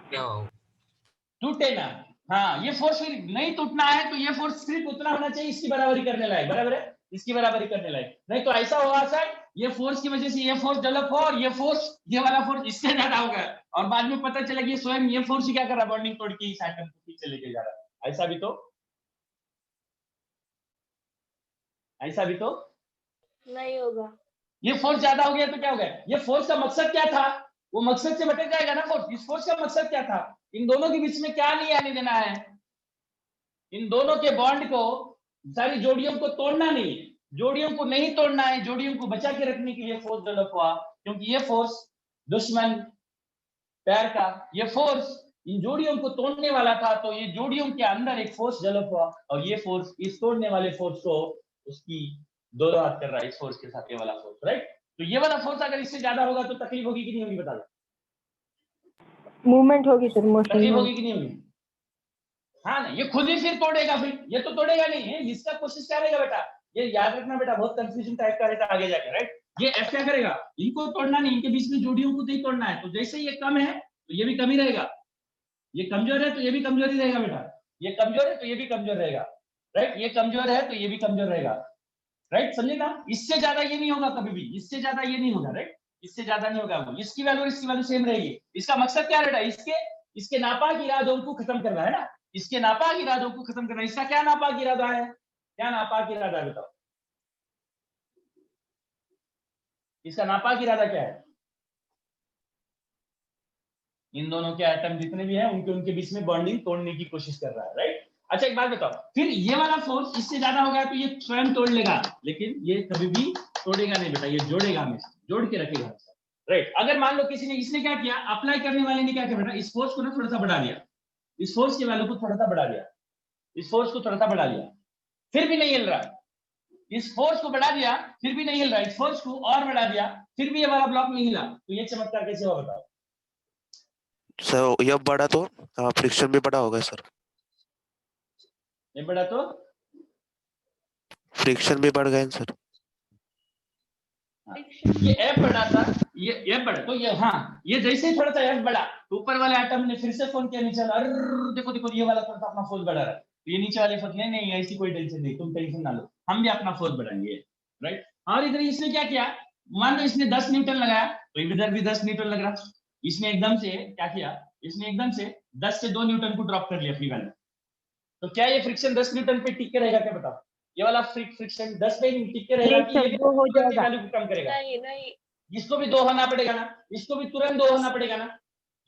टूटे ना। हाँ ये फोर्स फिर नहीं टूटना है, तो ये फोर्स सिर्फ उतना होना चाहिए इसकी बराबरी करने लायक, बराबर है, इसकी बराबरी करने लायक, नहीं तो ऐसा होगा सर ये फोर्स की वजह से ये फोर्स डेवलप हो और ये फोर्स, ये वाला फोर्स इससे ज्यादा होगा, और बाद में पता चलेगा ये स्वयं ये फोर्स ही क्या कर रहा है, बॉन्डिंग तोड़ के इस एटम को पीछे लेके जा रहा है। ऐसा भी तो, ऐसा भी तो नहीं होगा। ये फोर्स ज्यादा हो गया तो क्या हो गया, ये फोर्स का मकसद क्या था, वो मकसद से भटक जाएगा ना फोर्स। इस फोर्स का मकसद क्या था, इन दोनों के बीच में क्या नहीं आने देना है, इन दोनों के बॉन्ड को, सारी जोड़ियों को तोड़ना नहीं, जोड़ियों को नहीं तोड़ना है, जोड़ियों को बचा के रखने के लिए फोर्स डेवलप हुआ, क्योंकि ये फोर्स दुश्मन पैर का, ये फोर्स इन जोड़ियों को तोड़ने वाला था, तो ये जोड़ियों के अंदर एक फोर्स डेवलप हुआ, और ये फोर्स इस तोड़ने वाले फोर्स को उसकी दो हाथ कर रहा है, इस फोर्स के साथ ये वाला फोर्स, राइट। तो ये वाला फोर्स अगर इससे ज्यादा होगा तो तकलीफ होगी कि नहीं होगी, बता दो? मूवमेंट होगी सर, तकलीफ मोशन होगी कि नहीं होगी? हाँ ना, ये खुद ही फिर तोड़ेगा, फिर ये तो तोड़ेगा नहीं है, इसका कोशिश क्या रहेगा बेटा, ये याद रखना बेटा, बहुत कंफ्यूजन टाइप का रहता आगे जाके, राइट। ये एफ क्या करेगा, इनको तोड़ना नहीं, इनके बीच में जोड़ियों को नहीं तोड़ना है, तो जैसे ये कम है तो ये भी कम ही रहेगा, ये कमजोर है तो ये भी कमजोर ही रहेगा बेटा, ये कमजोर है तो ये भी कमजोर रहेगा, राइट, ये कमजोर है तो ये भी कमजोर रहेगा, राइट, समझे ना। इससे ज्यादा ये नहीं होगा कभी भी, इससे ज्यादा ये नहीं होगा, राइट, इससे ज्यादा नहीं होगा, वो इसकी वैल्यू इसकी वैल्यू सेम रहेगी। इसका मकसद क्या रहेगा, इसके नापाक इरादों को खत्म करना है ना, इसके नापाक इरादों को खत्म करना। इसका क्या नापाक इरादा है, क्या नापाक इरादा है बताओ, इसका नापाक इरादा क्या है, इन दोनों के एटम जितने भी हैं उनके बीच में बॉन्डिंग तोड़ने की कोशिश कर रहा है, राइट। अच्छा एक बात बताओ, फिर ये वाला फोर्स इससे ज्यादा हो गया तो ये स्वयं तोड़ लेगा, लेकिन ये कभी भी तोड़ेगा नहीं बेटा, ये जोड़ेगा हमेशा, जोड़ के रखेगा हमेशा, राइट। अगर मान लो किसी ने, इसने क्या किया, अप्लाई करने वाले ने क्या किया बेटा, इस फोर्स को ना थोड़ा सा बढ़ा दिया, इस फोर्स की वैल्यू को थोड़ा सा बढ़ा दिया, इस फोर्स को थोड़ा सा बढ़ा दिया, फिर भी नहीं हिल रहा, इस फोर्स को बढ़ा दिया फिर भी नहीं हिल रहा, इस फोर्स को और बढ़ा दिया फिर भी ये वाला ब्लॉक नहीं हिला, तो ये चमत्कार कैसे हुआ बताओ? सर ये बढ़ा तो फ्रिक्शन भी बढ़ा होगा सर, ये बढ़ा तो फ्रिक्शन भी बढ़ गए सर। ये एफ बढ़ा था, ये एफ बढ़ा, तो ये हाँ ये जैसे ही थोड़ा सा एफ बढ़ा तो ऊपर वाले एटम ने फिर से फोन किया नीचे, अरे देखो देखो ये वाला थोड़ा सा अपना फोर्स बढ़ा रहा है, तो ये नीचे वाले फोर्स नहीं ऐसी कोई टेंशन नहीं, तुम टेंशन ना लो, हम भी अपना फोर्स बढ़ाएंगे, राइट। और इधर इसने क्या किया, मान लो इसने 10 न्यूटन लगाया तो इधर भी 10 न्यूटन लग रहा, इसने एकदम से क्या किया, इसने एकदम से 10 से 2 न्यूटन को ड्रॉप कर लिया फ्री वैल्यू, तो क्या ये फ्रिक्शन 10 न्यूटन पे टिक के रहेगा क्या बताओ? ये वाला फ्रिक्शन 10 पे टिक के रहेगा कि ये हो जाएगा, वैल्यू को कम करेगा? नहीं नहीं, इसको भी 2 होना पड़ेगा ना, इसको भी तुरंत 2 होना पड़ेगा ना।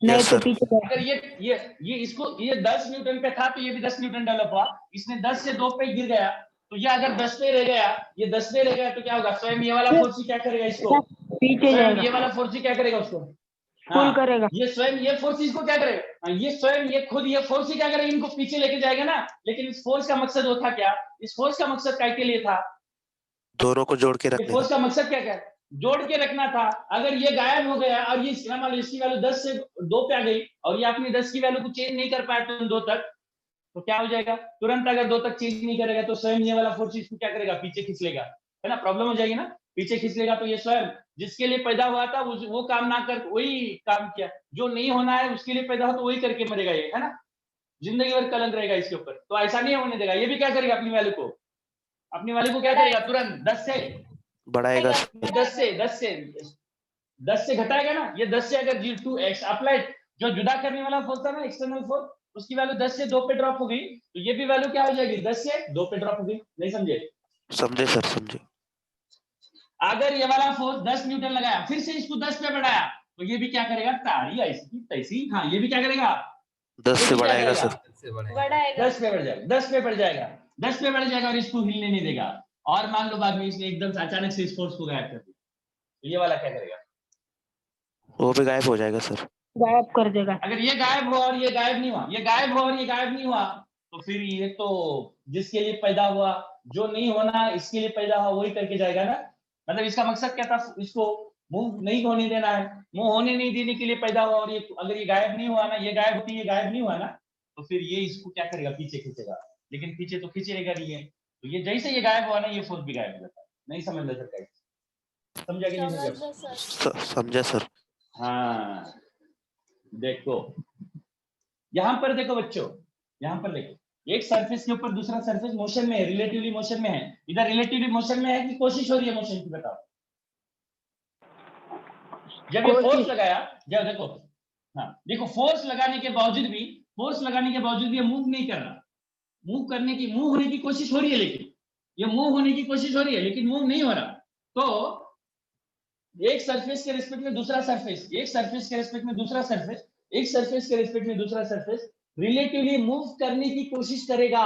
नहीं यस तो सर, पीछे अगर ये इसको ये 10 न्यूटन पे था तो ये भी 10 न्यूटन डेवलप हुआ, इसने 10 से 2 पे गिर गया, तो ये अगर 10 पे रह गया, ये 10 पे रह गया तो क्या होगा, स्वयं ये वाला फोर्स ही क्या करेगा इसको, पीछे स्वयं जाएगा, ये वाला फोर्स ही क्या करेगा उसको, पुल करेगा, ये स्वयं ये फोर्स इसको क्या करेगा, ये स्वयं ये खुद ये फोर्स ही क्या करेगा, इनको पीछे लेके जाएगा ना। लेकिन इस फोर्स का मकसद वो था क्या, इस फोर्स का मकसद क्या के लिए था, दोनों को जोड़ के ये रखने फोर्स का। का मकसद क्या क्या है, जोड़ के रखना था। अगर ये गायब हो गया और ये मान लो इसकी वैल्यू 10 से 2 पे आ गई और ये अपनी 10 की वैल्यू को चेंज नहीं कर पाया तुरंत 2 तक, तो क्या हो जाएगा? तुरंत अगर 2 तक चेंज नहीं करेगा तो स्वयं ये वाला फोर्स इसको क्या करेगा? पीछे खींच लेगा, है ना? प्रॉब्लम हो जाएगी ना, पीछे खींच लेगा। तो ये स्वयं जिसके लिए पैदा हुआ था वो काम ना कर वही काम किया, जो नहीं होना है उसके लिए पैदा हो तो वही करके मरेगा ये, है ना? जिंदगी भर कलंक रहेगा इसके ऊपर। तो ऐसा नहीं होने देगा। ये भी क्या करेगा? अपनी वैल्यू को क्या करेगा? तुरंत 10 से बढ़ाएगा बढ़ाएगा, सर। 10 से घटाएगा ना। ये 10 से अगर G2 एक्स अप्लाइड जो जुदा करने वाला फोर्स था ना, एक्सटर्नल फोर्स, उसकी वैल्यू 10 से 2 पे ड्रॉप हो गई, तो ये भी वैल्यू क्या हो जाएगी? 10 से 2 पे ड्रॉप हो गई। नहीं समझे? समझे सर, समझे। अगर ये वाला फोर्स 10 न्यूटन लगाया, फिर से इसको 10 पे बढ़ाया, तो ये भी क्या करेगा? तारी ऐसी की तैसी, हाँ ये भी क्या करेगा? 10 ये से भी क्या बढ़ाएगा करेगा? सर। बढ़ाएगा, 10 पे बढ़ जाएगा, 10 पे बढ़ जाएगा, 10 पे बढ़ जाएगा और इसको हिलने नहीं देगा। और मान लो बाद में इसने एकदम से अचानक से इस फोर्स को गायब कर दिया, तो ये वाला क्या करेगा? वो भी गायब हो जाएगा सर। गायब कर देगा। अगर ये गायब हुआ और ये गायब नहीं हुआ, ये गायब हुआ और ये गायब नहीं हुआ, तो फिर ये तो जिसके लिए पैदा हुआ, जो नहीं होना इसके लिए पैदा हुआ वही करके जाएगा ना। मतलब इसका मकसद क्या था? इसको मूव नहीं होने देना है, मूव होने नहीं देने के लिए पैदा हुआ। और ये अगर ये गायब नहीं हुआ ना, ये गायब होती, ये गायब नहीं हुआ ना, तो फिर ये इसको क्या करेगा? पीछे खींचेगा। लेकिन पीछे तो खींचेगा नहीं है, तो ये जैसे ये गायब हुआ ना, ये फोर्स भी गायब हो जाता है। नहीं समझ में सकता, समझा कि नहीं समझा? समझ सर। समझा सर। हाँ देखो, यहां पर देखो बच्चों, यहां पर देखो, एक सरफेस के ऊपर दूसरा सरफेस मोशन में है, रिलेटिवली मोशन में है। इधर रिलेटिवली मोशन में है कि कोशिश हो रही है मोशन की? बताओ। जब ये फोर्स लगाया, जब देखो, हाँ देखो, फोर्स लगाने के बावजूद भी, फोर्स लगाने के बावजूद भी ये मूव नहीं कर रहा। मूव होने की कोशिश हो रही है, लेकिन ये मूव होने की कोशिश हो रही है लेकिन मूव नहीं हो रहा। तो एक सरफेस के रिस्पेक्ट में दूसरा सरफेस, एक सरफेस के रिस्पेक्ट में दूसरा सरफेस, एक सरफेस के रिस्पेक्ट में दूसरा सरफेस रिलेटिवली मूव करने की कोशिश करेगा,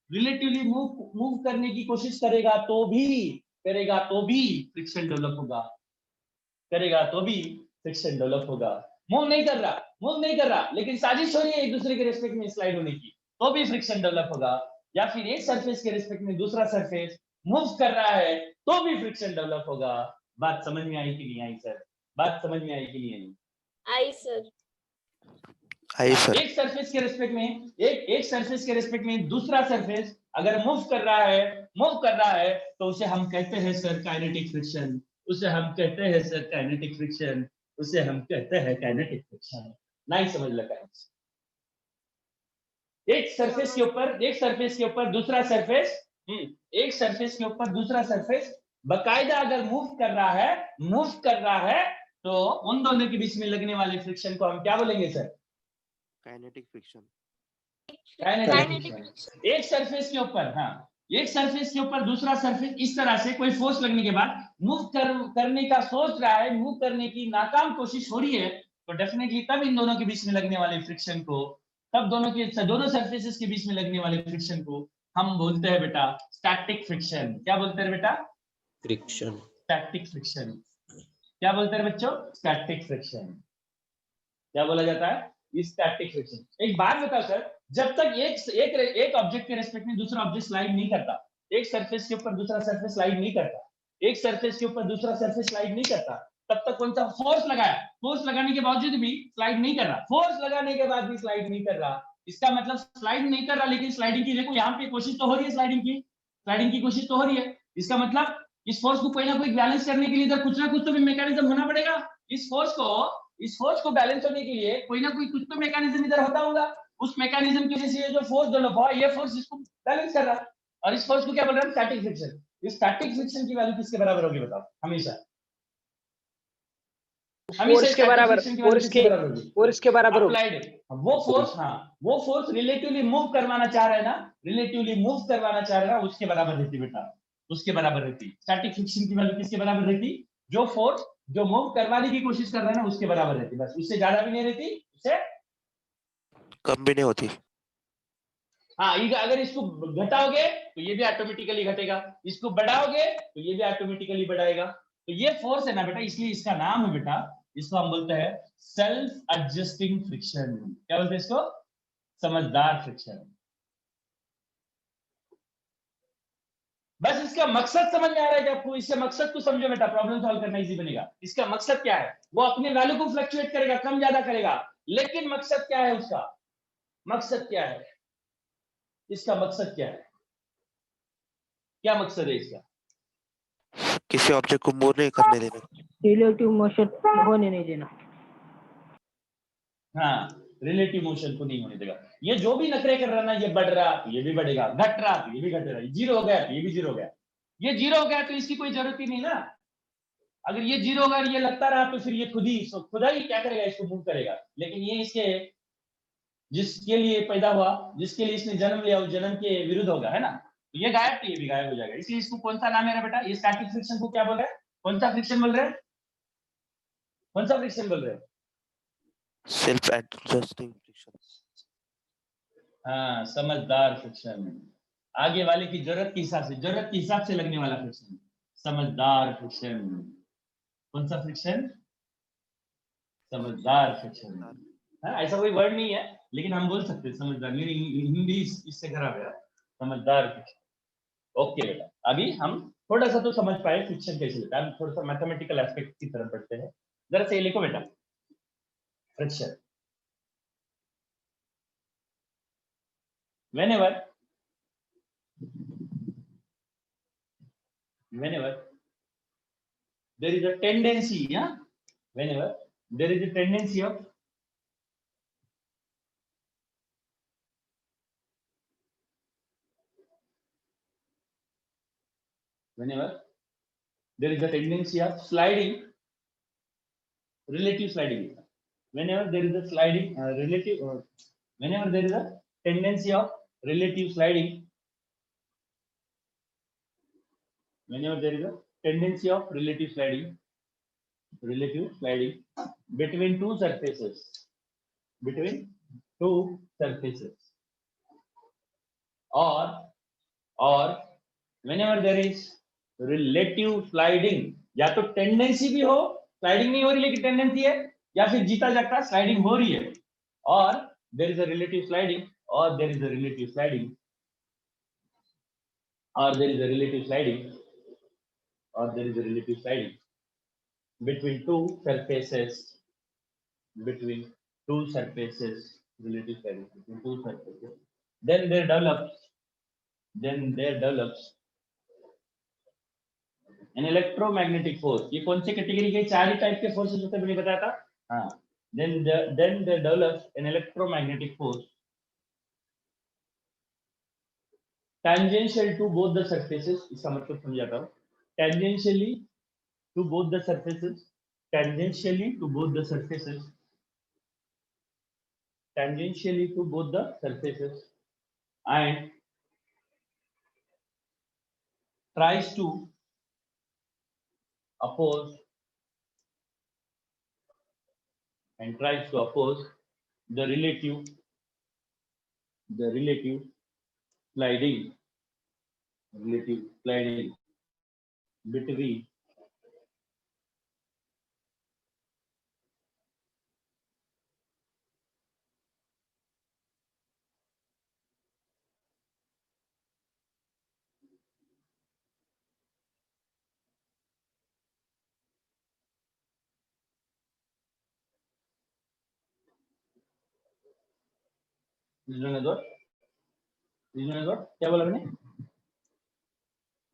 रिलेटिवली मूव करने की कोशिश करेगा तो भी फ्रिक्शन डेवलप होगा, करेगा तो भी फ्रिक्शन डेवलप होगा। मूव नहीं कर रहा लेकिन साजिश हो रही है एक दूसरे के रिस्पेक्ट में स्लाइड होने की, तो भी फ्रिक्शन डेवलप होगा। या फिर एक सरफेस के रिस्पेक्ट में दूसरा सरफेस मूव कर रहा है तो भी फ्रिक्शन डेवलप होगा। बात समझ में आई कि नहीं आई सर? बात समझ में आई कि नहीं आई? आई सर। आई सर। एक सरफेस के रिस्पेक्ट में एक सरफेस के रिस्पेक्ट में दूसरा सरफेस अगर मूव कर रहा है तो उसे हम कहते हैं सर काइनेटिक फ्रिक्शन, उसे हम कहते हैं सर काइनेटिक फ्रिक्शन, उसे हम कहते हैं काइनेटिक फ्रिक्शन। नहीं समझ लगा? एक सरफेस के ऊपर दूसरा सरफेस, एक सरफेस के ऊपर दूसरा सरफेस बकायदा अगर मूव कर रहा है तो उन दोनों के बीच में लगने वाले फ्रिक्शन को हम क्या बोलेंगे sir? Kinetic friction. Kinetic friction. एक सरफेस के ऊपर दूसरा सरफेस इस तरह से कोई फोर्स लगने के बाद करने का सोच रहा है, मूव करने की नाकाम कोशिश हो रही है, तो डेफिनेटली तब इन दोनों के बीच में लगने वाले फ्रिक्शन को, तब दोनों सरफेसेस के बीच में लगने वाले फ्रिक्शन को हम बोलते हैं बेटा स्टैटिक फ्रिक्शन। क्या बोलते हैं बेटा? फ्रिक्शन। Static friction. क्या बोलते हैं बच्चों? Static friction. क्या बोला जाता है? Static friction. एक बात बताओ सर, जब तक एक ऑब्जेक्ट के रेस्पेक्ट में दूसरा ऑब्जेक्ट स्लाइड नहीं करता, एक सरफेस के ऊपर दूसरा सरफेस स्लाइड नहीं करता, एक सरफेस के ऊपर दूसरा सरफेस स्लाइड नहीं करता, तब तक कौन सा फोर्स लगाया? फोर्स लगाने के बावजूद भी स्लाइड नहीं कर रहा, फोर्स लगाने के बाद भी स्लाइड नहीं कर रहा। इसका मतलब स्लाइड नहीं कर रहा लेकिन स्लाइडिंग की, देखो यहाँ पे कोशिश तो हो रही है, स्लाइडिंग की कोशिश तो हो रही है। इसका मतलब इस फोर्स को कोई ना कोई बैलेंस करने के लिए इधर कुछ ना कुछ तो भी मैकेनिज्म होना पड़ेगा। इस फोर्स को बैलेंस होने के लिए कोई ना कोई कुछ तो मैकेनिज्म इधर होता होगा। उस मैकेनिज्म की वजह से जो फोर्स डेवलप हुआ, ये फोर्स इसको बैलेंस कर रहा है। और इस फोर्स को क्या बोल रहे हैं? Static friction. इस स्टैटिक फ्रिक्शन की वैल्यू किसके बराबर होगी बताओ? हमेशा फोर्स के बराबर, फोर्स के बराबर होगी। अप्लाइड वो फोर्स रिलेटिवली मूव करवाना चाह रहा है ना, रिलेटिवली मूव करवाना चाह रहा है ना, उसके बराबर रहती बेटा, उसके बराबर रहती। स्टैटिक फ्रिक्शन की वैल्यू किसके बराबर रहती? जो फोर्स जो मूव करवाने की कोशिश कर रहा है ना, उसके बराबर रहती, बस उससे ज्यादा भी नहीं रहती, उससे कम भी नहीं होती। हाँ, अगर इसको घटाओगे तो ये भी ऑटोमेटिकली घटेगा, इसको बढ़ाओगे तो ये भी ऑटोमेटिकली बढ़ाएगा। तो ये फोर्स है ना बेटा, इसलिए इसका नाम है बेटा, इसको हम बोलते हैं सेल्फ एडजस्टिंग फ्रिक्शन। क्या बोलते हैं इसको? समझदार फ्रिक्शन। बस इसका मकसद समझ में आ रहा है कि आपको? इससे मकसद को समझो बेटा, प्रॉब्लम सॉल्व करना इजी बनेगा। इसका मकसद क्या है? वो अपने वैल्यू को फ्लक्चुएट करेगा, कम ज्यादा करेगा, लेकिन मकसद क्या है उसका? मकसद क्या है इसका? मकसद क्या है? क्या मकसद है इसका? किसी ऑब्जेक्ट को मूव नहीं करने देना। रिलेटिव मोशन होने नहीं देना। हाँ, रिलेटिव मोशन को नहीं होने देगा। ये जो भी नखरे कर रहा ना, ये बढ़ रहा तो ये भी बढ़ेगा, घट रहा तो ये भी घटेगा, जीरो हो गया तो ये भी जीरो हो गया। ये जीरो हो गया तो इसकी कोई जरूरत ही नहीं ना। अगर ये जीरो होगा, ये लगता रहा तो फिर ये खुदा ही क्या करेगा? इसको मूव करेगा। लेकिन ये इसके जिसके लिए पैदा हुआ, जिसके लिए इसने जन्म लिया, उस जन्म के विरुद्ध होगा, है ना? तो ये गायब तो ये भी गायब हो जाएगा। इसलिए इसको कौन सा नाम है बेटा? ये स्टैटिक फ्रिक्शन को क्या बोल रहे हैं? कौन सा फ्रिक्शन बोल रहे हैं? कौन सा फ्रिक्शन बोल रहे हैं? Self adjusting friction. हाँ, समझदार फ्रिक्शन। आगे वाले की जरूरत के हिसाब से लगने वाला फ्रिक्शन, समझदार फ्रिक्शन। कौन सा फ्रिक्शन? समझदार फ्रिक्शन। हाँ, ऐसा कोई वर्ड नहीं है, लेकिन हम बोल सकते हैं समझदार। मेरी हिंदी इससे खराब है। समझदार फ्रिक्शन। ओके बेटा, अभी हम थोड़ा सा तो समझ पाए फ्रिक्शन कैसे लेता है। हम थोड़ा सा मैथमेटिकल एस्पेक्ट की तरफ बढ़ते हैं। जरा से लिखो बेटा, friction. whenever there is a tendency, yeah, whenever there is a tendency of sliding, relative sliding, whenever there is a sliding relative whenever there is a tendency of relative sliding, whenever there is a tendency of relative sliding between two surfaces, between two surfaces, or whenever there is relative sliding, या तो tendency भी हो, sliding नहीं हो रही लेकिन tendency है, या फिर जीता जागता स्लाइडिंग हो रही है, और there is a relative sliding, or there is a relative sliding, or there is a relative sliding, or there is a relative sliding between two surfaces, between two surfaces, relative sliding between two surfaces, then there develops an electromagnetic force. ये कौन से category के? चार ही type के forces होते हैं, मैंने बताया था। हाँ, then there develops an electromagnetic force tangential to both the surfaces. इसका मतलब समझाता हूँ। tangentially to both the surfaces, tangentially to both the surfaces, tangentially to both the surfaces, and tries to oppose the relative sliding between is known as what? Is known as what? क्या बोला मैंने?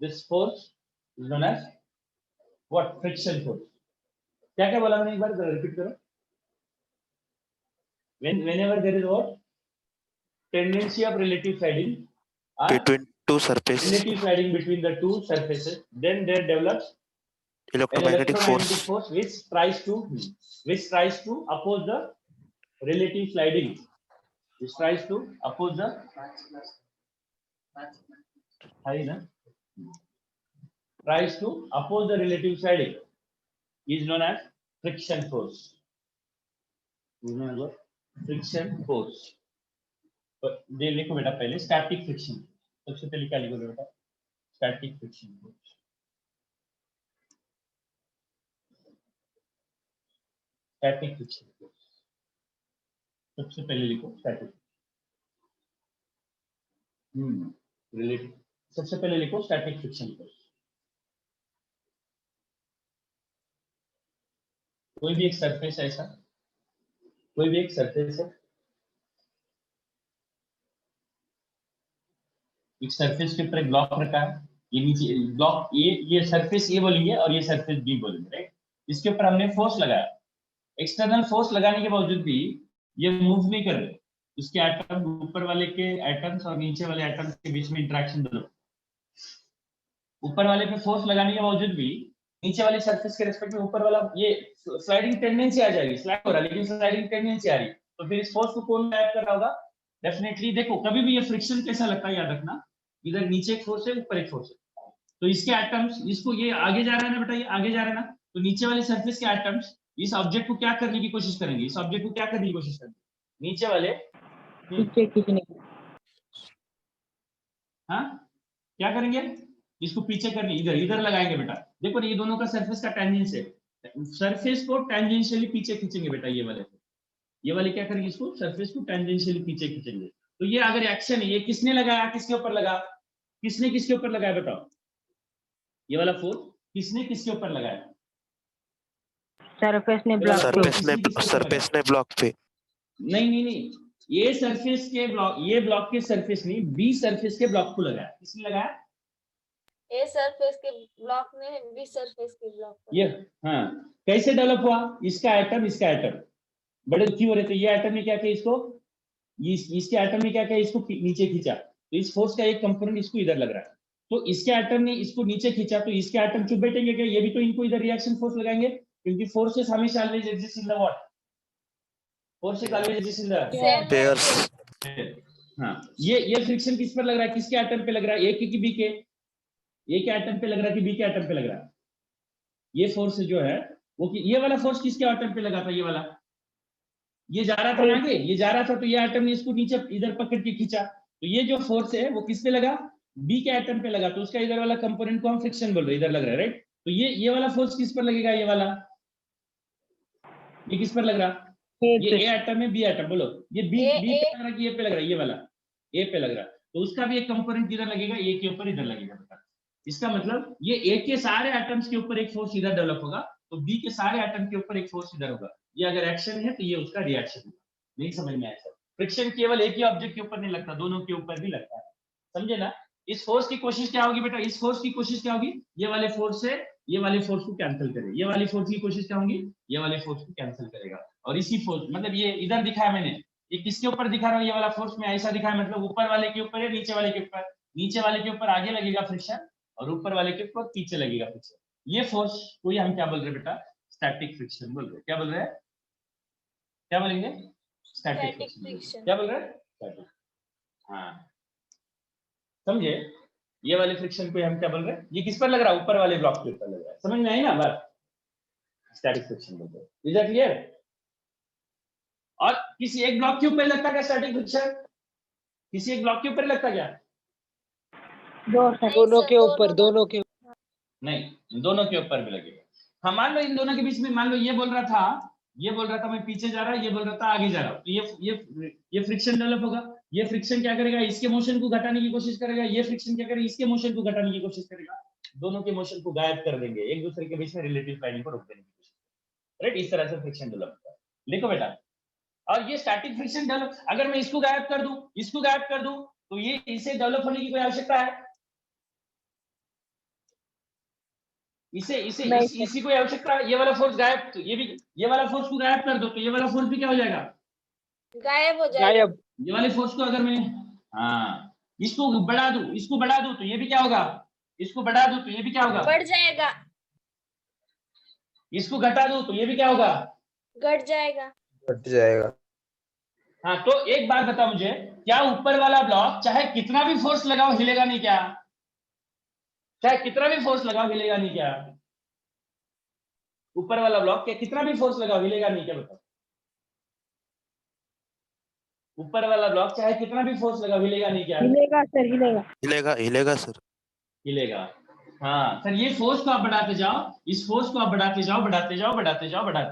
This force is known as what? Friction force. क्या क्या बोला मैंने? एक बार repeat करो। Whenever there is what? Tendency of relative sliding, between two surfaces, relative sliding between the two surfaces, then there develops an electromagnetic electromagnetic force force which tries to oppose the relative sliding, which tries to oppose the tries to oppose the relative sliding, is known as friction force. Is known as what? Friction force. दे लिखो बेटा पहले static friction. सबसे पहले क्या लिखोगे बेटा? Static friction force. Static friction force सबसे पहले लिखो स्टैटिक। रिलेटिव सबसे पहले लिखो स्टैटिक फ्रिक्शन फोर्स। कोई भी एक सरफेस ऐसा, कोई भी एक सरफेस है, एक सरफेस के ऊपर एक ब्लॉक रखा है, ये नीचे ब्लॉक ये सरफेस ए बोलेंगे और ये सरफेस बी बोलेंगे, राइट। इसके ऊपर हमने फोर्स लगाया, एक्सटर्नल फोर्स लगाने के बावजूद भी ये मूव नहीं कर रहे, इसके एटम, ऊपर वाले के एटम्स और नीचे वाले एटम्स के बीच में इंटरेक्शन डेवलप। ऊपर वाले पे फोर्स लगाने के बावजूद भी नीचे वाले सरफेस के रिस्पेक्ट में ऊपर वाला ये स्लाइडिंग टेंडेंसी आ जाएगी, स्लाइड हो रहा है लेकिन स्लाइडिंग टेंडेंसी आ रही, तो फिर इस फोर्स को कौन गायब कर रहा होगा? डेफिनेटली देखो कभी भी ये फ्रिक्शन कैसा लगता है याद रखना, इधर नीचे एक फोर्स है ऊपर एक फोर्स है, तो इसके एटम्स, इसको ये आगे जा रहा है ना बेटा, ये आगे जा रहा है ना, तो नीचे वाले सरफेस के एटम्स इस ऑब्जेक्ट को क्या करने की कोशिश करेंगे, इस ऑब्जेक्ट को क्या करने की कोशिश करेंगे, नीचे वाले पीछे खींचने की। हाँ क्या करेंगे, इसको पीछे करने, इधर इधर लगाएंगे बेटा। देखो ये दोनों का सरफेस का टेंजेंस है, सरफेस को टेंजेंशियली पीछे खींचेंगे बेटा, ये वाले क्या करेंगे, इसको सरफेस को टेंजेंशियली पीछे खींचेंगे। तो ये अगर एक्शन है, ये किसने लगाया, किसके ऊपर लगा, किसने किसके ऊपर लगाया बताओ, ये वाला फोर्स किसने किसके ऊपर लगाया? सरफेस ने ब्लॉक सरफेस ने ब्लॉक पे। नहीं, ये सरफेस के ब्लॉक, ये ब्लॉक के सरफेस नहीं, बी सरफेस के ब्लॉक को लगाया, किसने लगाया? ए सरफेस के ब्लॉक ने बी सरफेस के ब्लॉक पर। ये हाँ कैसे डेवलप हुआ, इसका एटम बड़े क्यों हो रहे थे, ये एटम ने क्या किया, इसको इसके एटम ने क्या किया, इसको नीचे खींचा, तो इस फोर्स का एक कंपोनेंट इसको इधर लग रहा है, तो इसके एटम ने इसको नीचे खींचा, तो इसके एटम चुप बैठेंगे क्या, ये भी तो इनको इधर रिएक्शन फोर्स लगाएंगे, क्योंकि फोर्सेस हमेशा always exist in the what, forces always exist in the pairs. हाँ ये फ्रिक्शन किस पर लग रहा है, किसके एटम पे लग रहा है, ए के बी के, ए के एटम पे लग रहा है कि बी के एटम पे लग रहा है? ये फोर्स जो है वो ये वाला फोर्स किसके एटम पे लगा था, ये वाला, ये जा रहा था ना आगे, ये जा रहा था, तो ये एटम ने इसको नीचे इधर पकड़ के खींचा, तो ये जो फोर्स है वो किस पे लगा, बी के एटम पे लगा, तो उसका इधर वाला कंपोनेंट को हम फ्रिक्शन बोल रहे हैं, इधर लग रहा है, राइट। तो ये वाला फोर्स किस पर लगेगा, ये वाला, ये किस पर लग रहा, ये ए एटम है, बी एटम, बोलो ये बी पे लग रहा है कि ए पे लग रहा है, ये वाला ए पे लग रहा है, तो उसका भी एक कंपोनेंट किधर लगेगा, ए के ऊपर इधर लगेगा बेटा। इसका मतलब ये ए के सारे एटम्स के ऊपर एक फोर्स इधर डेवलप होगा, तो बी के सारे एटम के ऊपर एक फोर्स इधर होगा, ये अगर एक्शन है तो ये उसका रिएक्शन है। नहीं समझ में आया सर, फ्रिक्शन केवल एक ही ऑब्जेक्ट के ऊपर नहीं लगता, दोनों के ऊपर भी लगता है, समझे ना। इस फोर्स की कोशिश क्या होगी बेटा, इस फोर्स की कोशिश क्या होगी, ये वाले फोर्स से ये वाले फोर्स को कैंसिल करे, ये वाली फोर्स की कोशिश क्या होगी, ये वाले फोर्स को कैंसिल करेगा, और इसी फोर्स, मतलब ये इधर दिखाया मैंने, ये किसके ऊपर दिखा रहा हूँ, ये वाला फोर्स में ऐसा दिखाया, मतलब ऊपर वाले के ऊपर या नीचे वाले के ऊपर, नीचे वाले के ऊपर आगे लगेगा फ्रिक्शन और ऊपर वाले के ऊपर पीछे लगेगा फ्रिक्शन, ये फोर्स को ही हम क्या बोल रहे हैं बेटा, स्टैटिक फ्रिक्शन बोल रहे हैं। क्या बोल रहे हैं, क्या बोलेंगे, स्टैटिक फ्रिक्शन, क्या बोल रहे हैं, हाँ समझे, ये वाले फ्रिक्शन को हम क्या बोल रहे हैं, ये किस पर लग रहा है, ऊपर वाले ब्लॉक के ऊपर लग रहा है, समझ में आई ना बात, स्टैटिक फ्रिक्शन बोलते हैं, इज दैट क्लियर। और किसी एक ब्लॉक के ऊपर लगता क्या स्टैटिक फ्रिक्शन, किसी एक ब्लॉक के ऊपर लगता क्या, दोनों के ऊपर, दोनों के नहीं, दोनों के ऊपर भी लगेगा। हाँ मान लो इन दोनों के बीच में, मान लो ये बोल रहा था मैं पीछे जा रहा, ये बोल रहा था आगे जा रहा हूं, तो ये फ्रिक्शन डेवलप होगा, ये फ्रिक्शन क्या करेगा, इसके मोशन को घटाने की कोशिश करेगा, ये फ्रिक्शन क्या करेगा, इसके मोशन को घटाने की कोशिश करेगा, दोनों के मोशन को गायब कर देंगे, एक दूसरे के बीच में रिलेटिव स्लाइडिंग को रोक देने की कोशिश, राइट। इस तरह से फ्रिक्शन डेवलप होता है, देखो बेटा। और ये स्टैटिक फ्रिक्शन डेवलप, अगर मैं इसको गायब कर दूं, इसको गायब कर दूं, तो ये इसे डेवलप होने की कोई आवश्यकता है, इसी को आवश्यकता है, ये वाला फोर्स गायब, तो ये वाला फोर्स को गायब कर दो, तो ये वाला फोर्स भी क्या हो जाएगा, गायब हो जाएगा। ये वाले फोर्स को अगर मैं इसको बढ़ा दूं तो ये भी क्या होगा, इसको बढ़ा दूं तो ये भी क्या होगा, बढ़ जाएगा। इसको घटा दूं तो ये भी क्या होगा, घट जाएगा। हाँ तो एक बात बता मुझे, क्या ऊपर वाला ब्लॉक चाहे कितना भी फोर्स लगाओ हिलेगा नहीं क्या, चाहे कितना भी फोर्स लगाओ हिलेगा नहीं क्या, ऊपर वाला ब्लॉक क्या कितना भी फोर्स लगाओ हिलेगा नहीं क्या, बताओ, ऊपर वाला ब्लॉक चाहे कितना भी फोर्स लगाओ हिलेगा नहीं क्या, हिलेगा सर, हिलेगा सर, हिलेगा। हाँ सर, ये फोर्स को आप बढ़ाते जाओ, इस फोर्स को आप बढ़ाते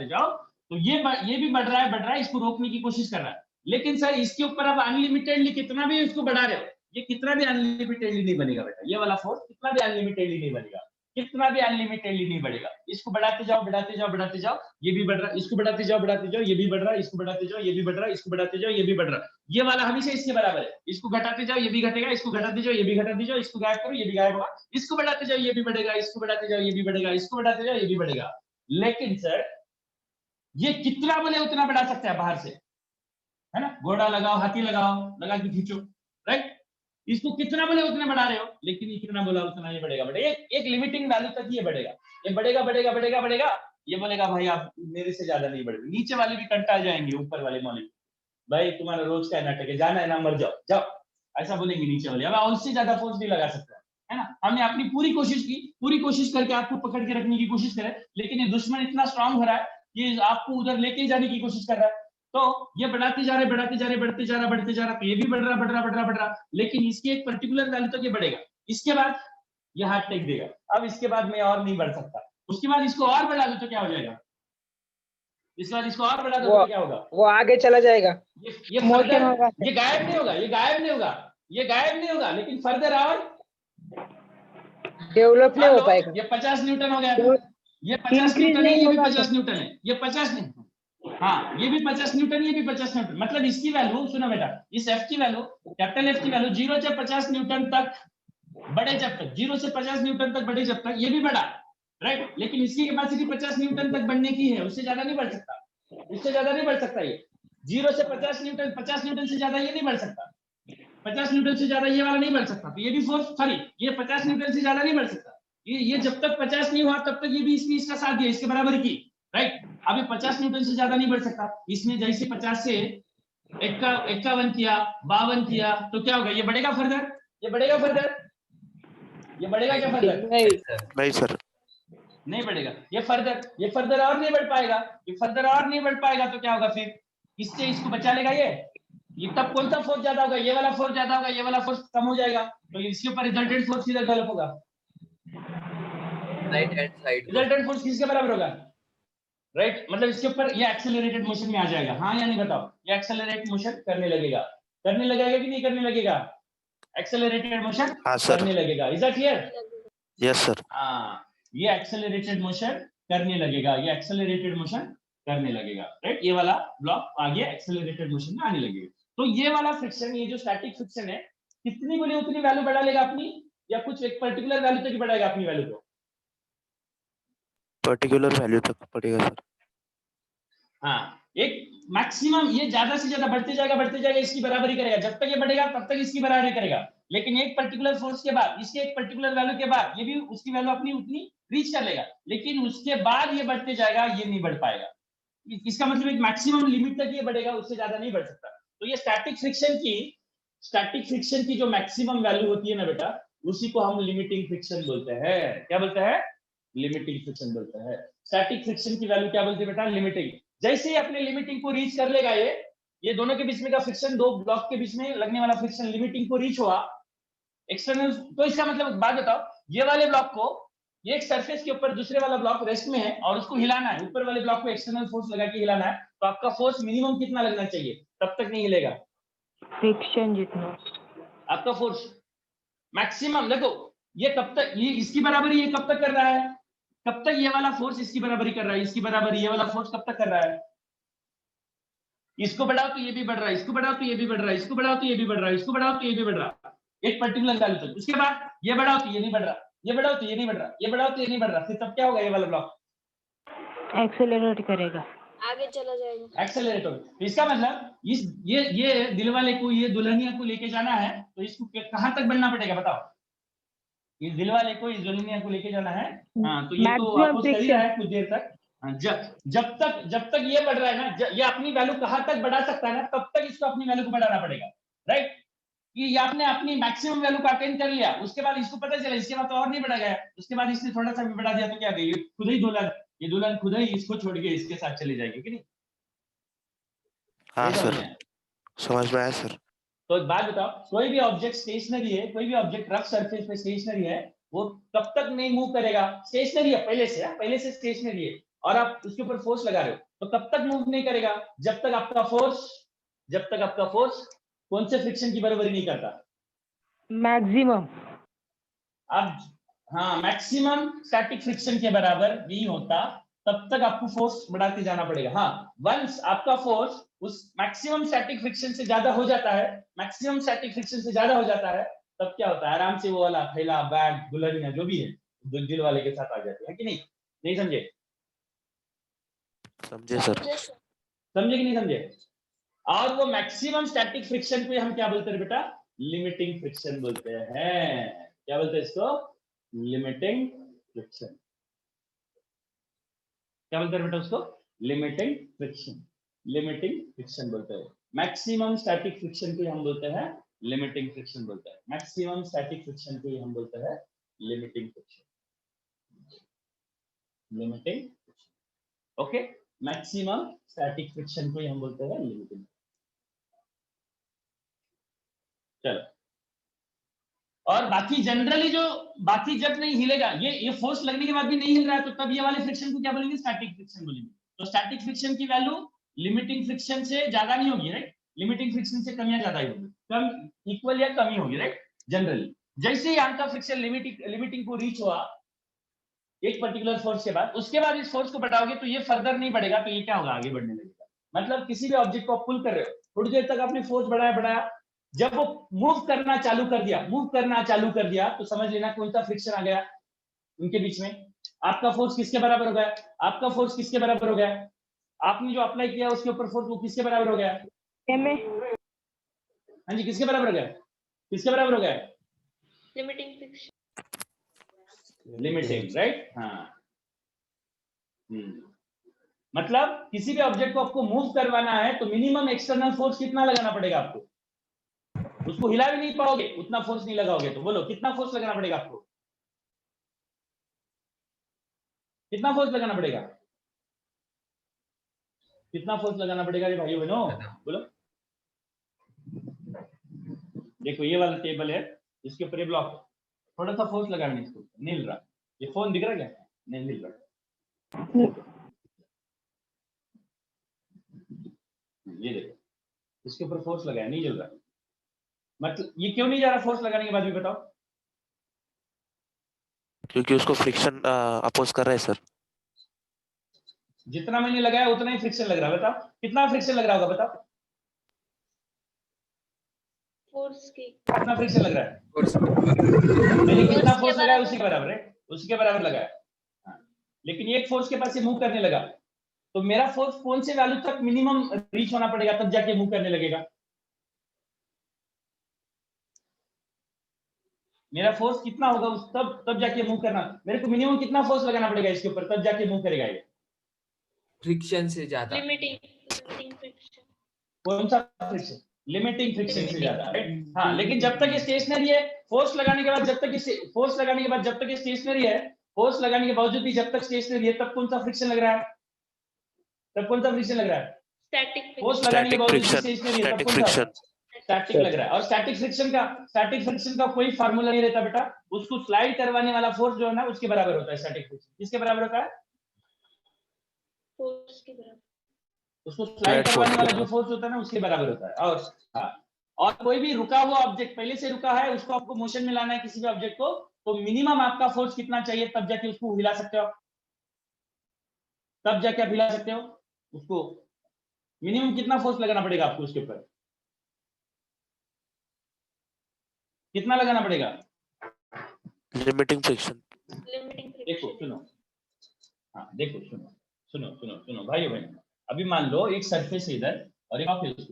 जाओ, तो ये भी बढ़ रहा है, इसको रोकने की कोशिश कर रहा है, लेकिन सर इसके ऊपर आप अनलिमिटेडली कितना भी इसको बढ़ा रहे हो, ये कितना भी अनलिमिटेडली नहीं बनेगा बेटा, ये वाला फोर्स कितना भी अनलिमिटेडली नहीं बनेगा, कितना भी अनलिमिटेडली नहीं बढ़ेगा। इसको बढ़ाते जाओ बढ़ाते जाओ बढ़ाते जाओ, ये भी बढ़ रहा है, इसको बढ़ाते जाओ बढ़ाते जाओ, ये भी बढ़ रहा है, इसको बढ़ाते जाओ ये भी बढ़ रहा है, इसको बढ़ाते जाओ ये भी बढ़ रहा है। ये वाला हमेशा इसके बराबर है, इसको घटाते जाओ ये भी घटेगा, इसको घटाते जाओ ये भी घटाते जाओ, इसको गायब करो ये भी गायब होगा, इसको बढ़ाते जाओ ये भी बढ़ेगा, इसको बढ़ाते जाओ ये भी बढ़ेगा, इसको बढ़ाते जाओ ये भी बढ़ेगा। लेकिन सर ये कितना बोले उतना बढ़ा सकते हैं बाहर से, है ना, घोड़ा लगाओ हाथी लगाओ, लगा के खींचो, राइट। इसको कितना बोले उतना बढ़ा रहे हो, लेकिन ये कितना बोला उतना ये बढ़ेगा बेटा, एक लिमिटिंग वैल्यू तक ये बढ़ेगा, ये बढ़ेगा बढ़ेगा बढ़ेगा बढ़ेगा, ये बोलेगा भाई आप मेरे से ज्यादा नहीं बढ़ेगा। नीचे वाले भी कंटा जाएंगे ऊपर वाले मॉलिक्यूल, भाई तुम्हारा रोज का नाटक है, जाना है ना मर जाओ जाओ, ऐसा बोलेंगे नीचे वाले। अब उससे ज्यादा फोर्स नहीं लगा सकता है ना। हमने अपनी पूरी कोशिश की, पूरी कोशिश करके आपको पकड़ के रखने की कोशिश करे, लेकिन ये दुश्मन इतना स्ट्रांग हो रहा है कि आपको उधर लेके जाने की कोशिश कर रहा है। तो ये बढ़ाते जा रहे बढ़ाते जा रहे बढ़ते जा रहा बढ़ते जा रहा, तो ये भी बढ़ रहा बढ़ रहा बढ़ रहा बढ़ रहा, लेकिन इसकी एक पर्टिकुलर वैल्यू तक ये बढ़ेगा, इसके बाद ये हाथ टेक देगा। अब इसके बाद मैं और नहीं बढ़ सकता, उसके बाद इसको और बढ़ा दो तो क्या हो जाएगा, इसके बाद इसको और बढ़ा दो तो क्या होगा, वो आगे चला जाएगा, ये मोशन होगा फर्दर, ये गायब नहीं होगा, ये गायब नहीं होगा, ये गायब नहीं होगा, लेकिन फर्दर और डेवलप नहीं हो पाएगा। ये 50 न्यूटन हो गया, ये 50 Increase न्यूटन है, नहीं ये भी होगा 50 न्यूटन है, ये 50 नहीं, हाँ ये भी 50 न्यूटन, ये भी 50 न्यूटन, मतलब इसकी वैल्यू सुनो बेटा, इस एफ की वैल्यू, कैपिटल एफ की वैल्यू 0 से 50 न्यूटन तक बढ़े, जब तक 0 से 50 न्यूटन तक बढ़े, जब तक ये भी बढ़ा, राइट। लेकिन इसकी कैपेसिटी 50 न्यूटन तक बढ़ने की है, उससे ज्यादा नहीं बढ़ सकता, इससे ज्यादा नहीं बढ़ सकता। ये 0 से 50 न्यूटन, 50 न्यूटन से ज्यादा ये नहीं बढ़ सकता, 50 न्यूटन से ज्यादा ये वाला नहीं बढ़ सकता, तो ये भी फोर्स, सॉरी ये 50 न्यूटन से ज्यादा नहीं बढ़ सकता, ये जब तक 50 नहीं हुआ तब तक ये भी इसने इसका साथ दिया, इसके बराबर की, राइट। अब ये 50 न्यूटन से ज्यादा नहीं बढ़ सकता, इसने जैसे 50 से 51 किया, 52 किया, तो क्या होगा, ये बढ़ेगा फर्दर, ये बढ़ेगा फर्दर, ये बढ़ेगा क्या फर्दर, नहीं सर, नहीं बढ़ेगा, ये फर्दर और नहीं बढ़ पाएगा, ये फर्दर और नहीं बढ़ पाएगा, तो क्या होगा फिर, इससे इसको बचा लेगा ये तब कौन सा फोर्स ज्यादा होगा, ये वाला फोर्स ज्यादा होगा, ये वाला फोर्स कम हो जाएगा, तो इसके ऊपर रिजल्टेंट फोर्स किधर डेवलप होगा, right hand side, resultant force किसके बराबर होगा, राइट। मतलब इसके ऊपर ये एक्सेलरेटेड मोशन में आ जाएगा, हाँ या नहीं बताओ, ये एक्सेलरेट मोशन करने लगेगा कि नहीं करने लगेगा, एक्सेलरेटेड मोशन हाँ सर, करने लगेगा, is that clear, yes sir, हाँ ये एक्सेलरेटेड मोशन करने लगेगा, ये एक्सेलरेटेड मोशन करने लगेगा, राइट। ये वाला ब्लॉक आगे एक्सेलरेटेड मोशन में आने लगेगा। तो ये वाला फ्रिक्शन, ये जो स्टैटिक फ्रिक्शन है, कितनी बोले उतनी वैल्यू बढ़ा लेगा अपनी, या कुछ एक पर्टिकुलर वैल्यू तक ही बढ़ाएगा अपनी वैल्यू को, पर्टिकुलर वैल्यू तक पड़ेगा सर। हाँ एक मैक्सिमम, ये ज्यादा से ज्यादा बढ़ते जाएगा इसकी बराबरी करेगा, जब तक ये बढ़ेगा तब तक इसकी बराबरी करेगा, लेकिन एक पर्टिकुलर फोर्स के बाद, इसके एक पर्टिकुलर वैल्यू के बाद ये भी उसकी वैल्यू अपनी उतनी रीच कर लेगा, लेकिन उसके बाद ये बढ़ते जाएगा, ये नहीं बढ़ पाएगा। इसका मतलब एक मैक्सिमम लिमिट तक ये बढ़ेगा, उससे ज्यादा नहीं बढ़ सकता। तो ये स्टैटिक फ्रिक्शन की जो मैक्सिमम वैल्यू होती है ना बेटा, उसी को हम लिमिटिंग फ्रिक्शन बोलते हैं। क्या बोलते हैं, लिमिटिंग फ्रिक्शन बोलते हैं। स्टैटिक फ्रिक्शन की वैल्यू क्या बोलते हैं बेटा, लिमिटिंग। जैसे ही अपने लिमिटिंग को रीच कर लेगा, ये दोनों के बीच में का फ्रिक्शन, दो ब्लॉक के बीच में लगने वाला फ्रिक्शन लिमिटिंग को रीच हुआ एक्सटर्नल, तो इसका मतलब बात बताओ, ये वाले ब्लॉक को, ये एक सरफेस के ऊपर दूसरे वाला ब्लॉक रेस्ट में है और उसको हिलाना है, ऊपर वाले ब्लॉक को एक्सटर्नल फोर्स लगा के हिलाना है, तो आपका फोर्स मिनिमम कितना लगना चाहिए, तब तक नहीं हिलेगा, फ्रिक्शन जितना आपका फोर्स मैक्सिमम। देखो ये कब तक, ये इसकी बराबरी ये कब तक कर रहा है, कब तक ये वाला फोर्स इसकी बराबरी कर रहा है, इसकी बराबरी ये वाला फोर्स कब तक कर रहा है, इसको बढ़ाओ तो ये भी बढ़ रहा है, इसको बढ़ाओ तो ये भी बढ़ रहा है, इसको बढ़ाओ तो ये भी बढ़ रहा है, इसको बढ़ाओ तो ये भी बढ़ रहा है, एक पर्टिकुलर वैल्यू तक। उसके बाद ये बढ़ाओ तो ये नहीं बढ़ रहा, ये बढ़ाओ तो ये नहीं बढ़ रहा, ये बढ़ाओ तो ये नहीं बढ़ रहा, फिर तब क्या होगा, ये वाला ब्लॉक एक्सेलरेट करेगा, आगे चला जाएगा, एक्सेलरेट होगा। इसका मतलब इस ये दिलवाले को, ये दुल्हनिया को लेके जाना है, तो इसको कहां तक बढ़ना पड़ेगा बताओ, इस दिलवाले को, इस दुल्हनिया को लेके जाना है, हाँ तो ये तो आपको कर ही रहा है कुछ देर तक, जब तक ये बढ़ रहा है ना, ये अपनी वैल्यू कहां तक बढ़ा सकता है ना, तब तक इसको अपनी वैल्यू को बढ़ाना पड़ेगा, राइट। कि ये आपने अपनी मैक्सिमम वैल्यू को अटेन कर लिया, उसके बाद इसको पता चला इसके बाद तो और नहीं बढ़ा गया, उसके बाद इसने थोड़ा सा भी बढ़ा दिया, तो क्या गई खुद ही दुल्हन खुद ही इसको छोड़ के इसके साथ चली जाएगी कि नहीं। हाँ सर, समझ में आया सर। तो एक बात बताओ, कोई भी ऑब्जेक्ट स्टेशनरी है, कोई भी ऑब्जेक्ट रफ सरफेस पे स्टेशनरी है, वो तब तक नहीं मूव करेगा, स्टेशनरी है पहले से स्टेशनरी है, और आप उसके ऊपर फोर्स लगा रहे हो, तो तब तक मूव नहीं करेगा जब तक आपका फोर्स कौन से फ्रिक्शन की बराबरी नहीं करता, मैक्सिमम अब हाँ, मैक्सिमम स्टैटिक फ्रिक्शन के बराबर नहीं होता, तब तक आपको फोर्स बढ़ाते जाना पड़ेगा। हाँ, वंस आपका फोर्स उस मैक्सिमम स्टैटिक फ्रिक्शन से ज्यादा हो जाता है, मैक्सिमम स्टैटिक फ्रिक्शन से ज्यादा हो जाता है, तब क्या होता है, आराम से वो वाला थैला, बैग, दुल्हन या जो भी है दिल वाले के साथ आ जाते हैं कि नहीं? नहीं समझे? समझे सर। समझे सर। समझे कि नहीं समझे? और वो मैक्सिमम स्टैटिक फ्रिक्शन को हम क्या बोलते हैं बेटा? लिमिटिंग फ्रिक्शन बोलते हैं। क्या बोलते हैं इसको? Limiting friction. क्या बोलते हैं बेटा उसको? Limiting friction. लिमिटिंग फ्रिक्शन बोलते हैं। मैक्सिमम स्टैटिक फ्रिक्शन को हम बोलते हैं लिमिटिंग फ्रिक्शन बोलते हैं। मैक्सिमम स्टैटिक फ्रिक्शन को हम बोलते हैं limiting friction. Limiting friction, okay. Maximum static friction को हम बोलते हैं लिमिटिंग। चलो, और बाकी जनरली जो बाकी जब नहीं हिलेगा, ये फोर्स लगने के बाद भी नहीं हिल रहा है, तो तब ये वाले फ्रिक्शन को क्या बोलेंगे? स्टैटिक फ्रिक्शन बोलेंगे। तो स्टैटिक फ्रिक्शन की वैल्यू लिमिटिंग फ्रिक्शन से ज्यादा नहीं होगी, राइट? लिमिटिंग फ्रिक्शन से कम या ज्यादा ही होगी, कम, इक्वल या कम ही होगी, राइट? जनरली जैसे ही यहाँ का फ्रिक्शन लिमिटिंग को रीच हुआ एक पर्टिकुलर फोर्स के बाद, उसके बाद इस फोर्स को बढ़ाओगे तो ये फर्दर नहीं बढ़ेगा, तो ये क्या होगा? आगे बढ़ने लगेगा। मतलब किसी भी ऑब्जेक्ट को आप पुल कर रहे हो, थोड़ी देर तक आपने फोर्स बढ़ाया, जब वो मूव करना चालू कर दिया, तो समझ लेना कौन सा फ्रिक्शन आ गया उनके बीच में। आपका फोर्स किसके बराबर हो गया? आपका फोर्स किसके बराबर हो गया? आपने जो अप्लाई किया उसके ऊपर फोर्स, वो किसके बराबर हो गया? में हाँ जी, किसके बराबर हो गया? किसके बराबर हो गया? Limiting friction. Limiting, right? हाँ। मतलब किसी भी ऑब्जेक्ट को आपको मूव करवाना है तो मिनिमम एक्सटर्नल फोर्स कितना लगाना पड़ेगा आपको? उसको हिला भी नहीं पाओगे, उतना फोर्स नहीं लगाओगे, तो बोलो कितना फोर्स लगाना पड़ेगा आपको? कितना फोर्स लगाना पड़ेगा? कितना फोर्स लगाना पड़ेगा रे भाइयों बहनों? बोलो। देखो ये वाला टेबल है, इसके ऊपर ये ब्लॉक, थोड़ा सा फोर्स लगाना इसको, नहीं हिल रहा। ये फोन दिख रहा क्या? नहीं हिल रहा। ये देखो, इसके ऊपर फोर्स लगाया, नहीं जल रहा। मतलब ये क्यों नहीं जा रहा फोर्स लगाने के बाद भी? बताओ। क्योंकि उसको फ्रिक्शन अपोज कर रहा है सर। जितना मैंने लगाया उतना ही फ्रिक्शन लग रहा है। बताओ कितना फ्रिक्शन लग रहा होगा? बताओ फोर्स की कितना फ्रिक्शन लग रहा है? मैंने कितना फोर्स फोर्स के लगाया बराबर। उसी के बराबर है, उसी के बराबर लगाया। हाँ। लेकिन एक फोर्स के पास से मूव करने लगा, तो मेरा फोर्स कौन से वैल्यू तक मिनिमम रीच होना पड़ेगा तब जाके मूव करने लगेगा? मेरा फोर्स कितना होगा उस तब जाके मूव करना, मेरे को मिनिमम कितना फोर्स लगाना पड़ेगा इसके ऊपर तब जाके मूव करेगा ये? फ्रिक्शन से ज्यादा। Limiting friction. कौन सा फ्रिक्शन? लिमिटिंग फ्रिक्शन से ज्यादा, राइट? हाँ, लेकिन जब तक ये Limiting. स्टेशनरी है, फोर्स लगाने के बाद जब तक ये फोर्स लगाने के बाद जब तक ये स्टेशनरी है, फोर्स लगाने के बावजूद भी जब तक स्टेशनरी है, तब कौन सा फ्रिक्शन लग रहा है? तब कौन सा फ्रिक्शन लग रहा है? स्टैटिक फोर्स लगाने के स्टैटिक बावजूद भी फ्रिक्शन, स्टेशनरी है, तब स्टैटिक कौन सा? फ्रिक्शन। स्टैटिक लग रहा है। और स्टैटिक फ्रिक्शन का कोई फार्मूला नहीं रहता बेटा, उसको स्लाइड करवाने वाला फोर्स जो है ना उसके बराबर होता है। स्टैटिक फ्रिक्शन किसके बराबर होता है? फोर्स के बराबर। उसको स्लाइड स्लाइड करवाने फोर्स वाला के जो फोर्स होता है ना उसके बराबर होता है। और हाँ, और कोई भी रुका हुआ ऑब्जेक्ट पहले से रुका है, उसको आपको मोशन में लाना है किसी भी ऑब्जेक्ट को, तो मिनिमम आपका फोर्स कितना चाहिए तब जाके उसको हिला सकते हो? तब जाके आप हिला सकते हो उसको। मिनिमम कितना फोर्स लगाना पड़ेगा आपको उसके ऊपर? कितना लगाना पड़ेगा? Limiting friction. लिमिटिंग देखो फ्रिक्शन। सुनो, हाँ देखो सुनो सुनो सुनो सुनो भाइयों बहनों, अभी मान लो एक सरफेस है इधर और एक ऑफिस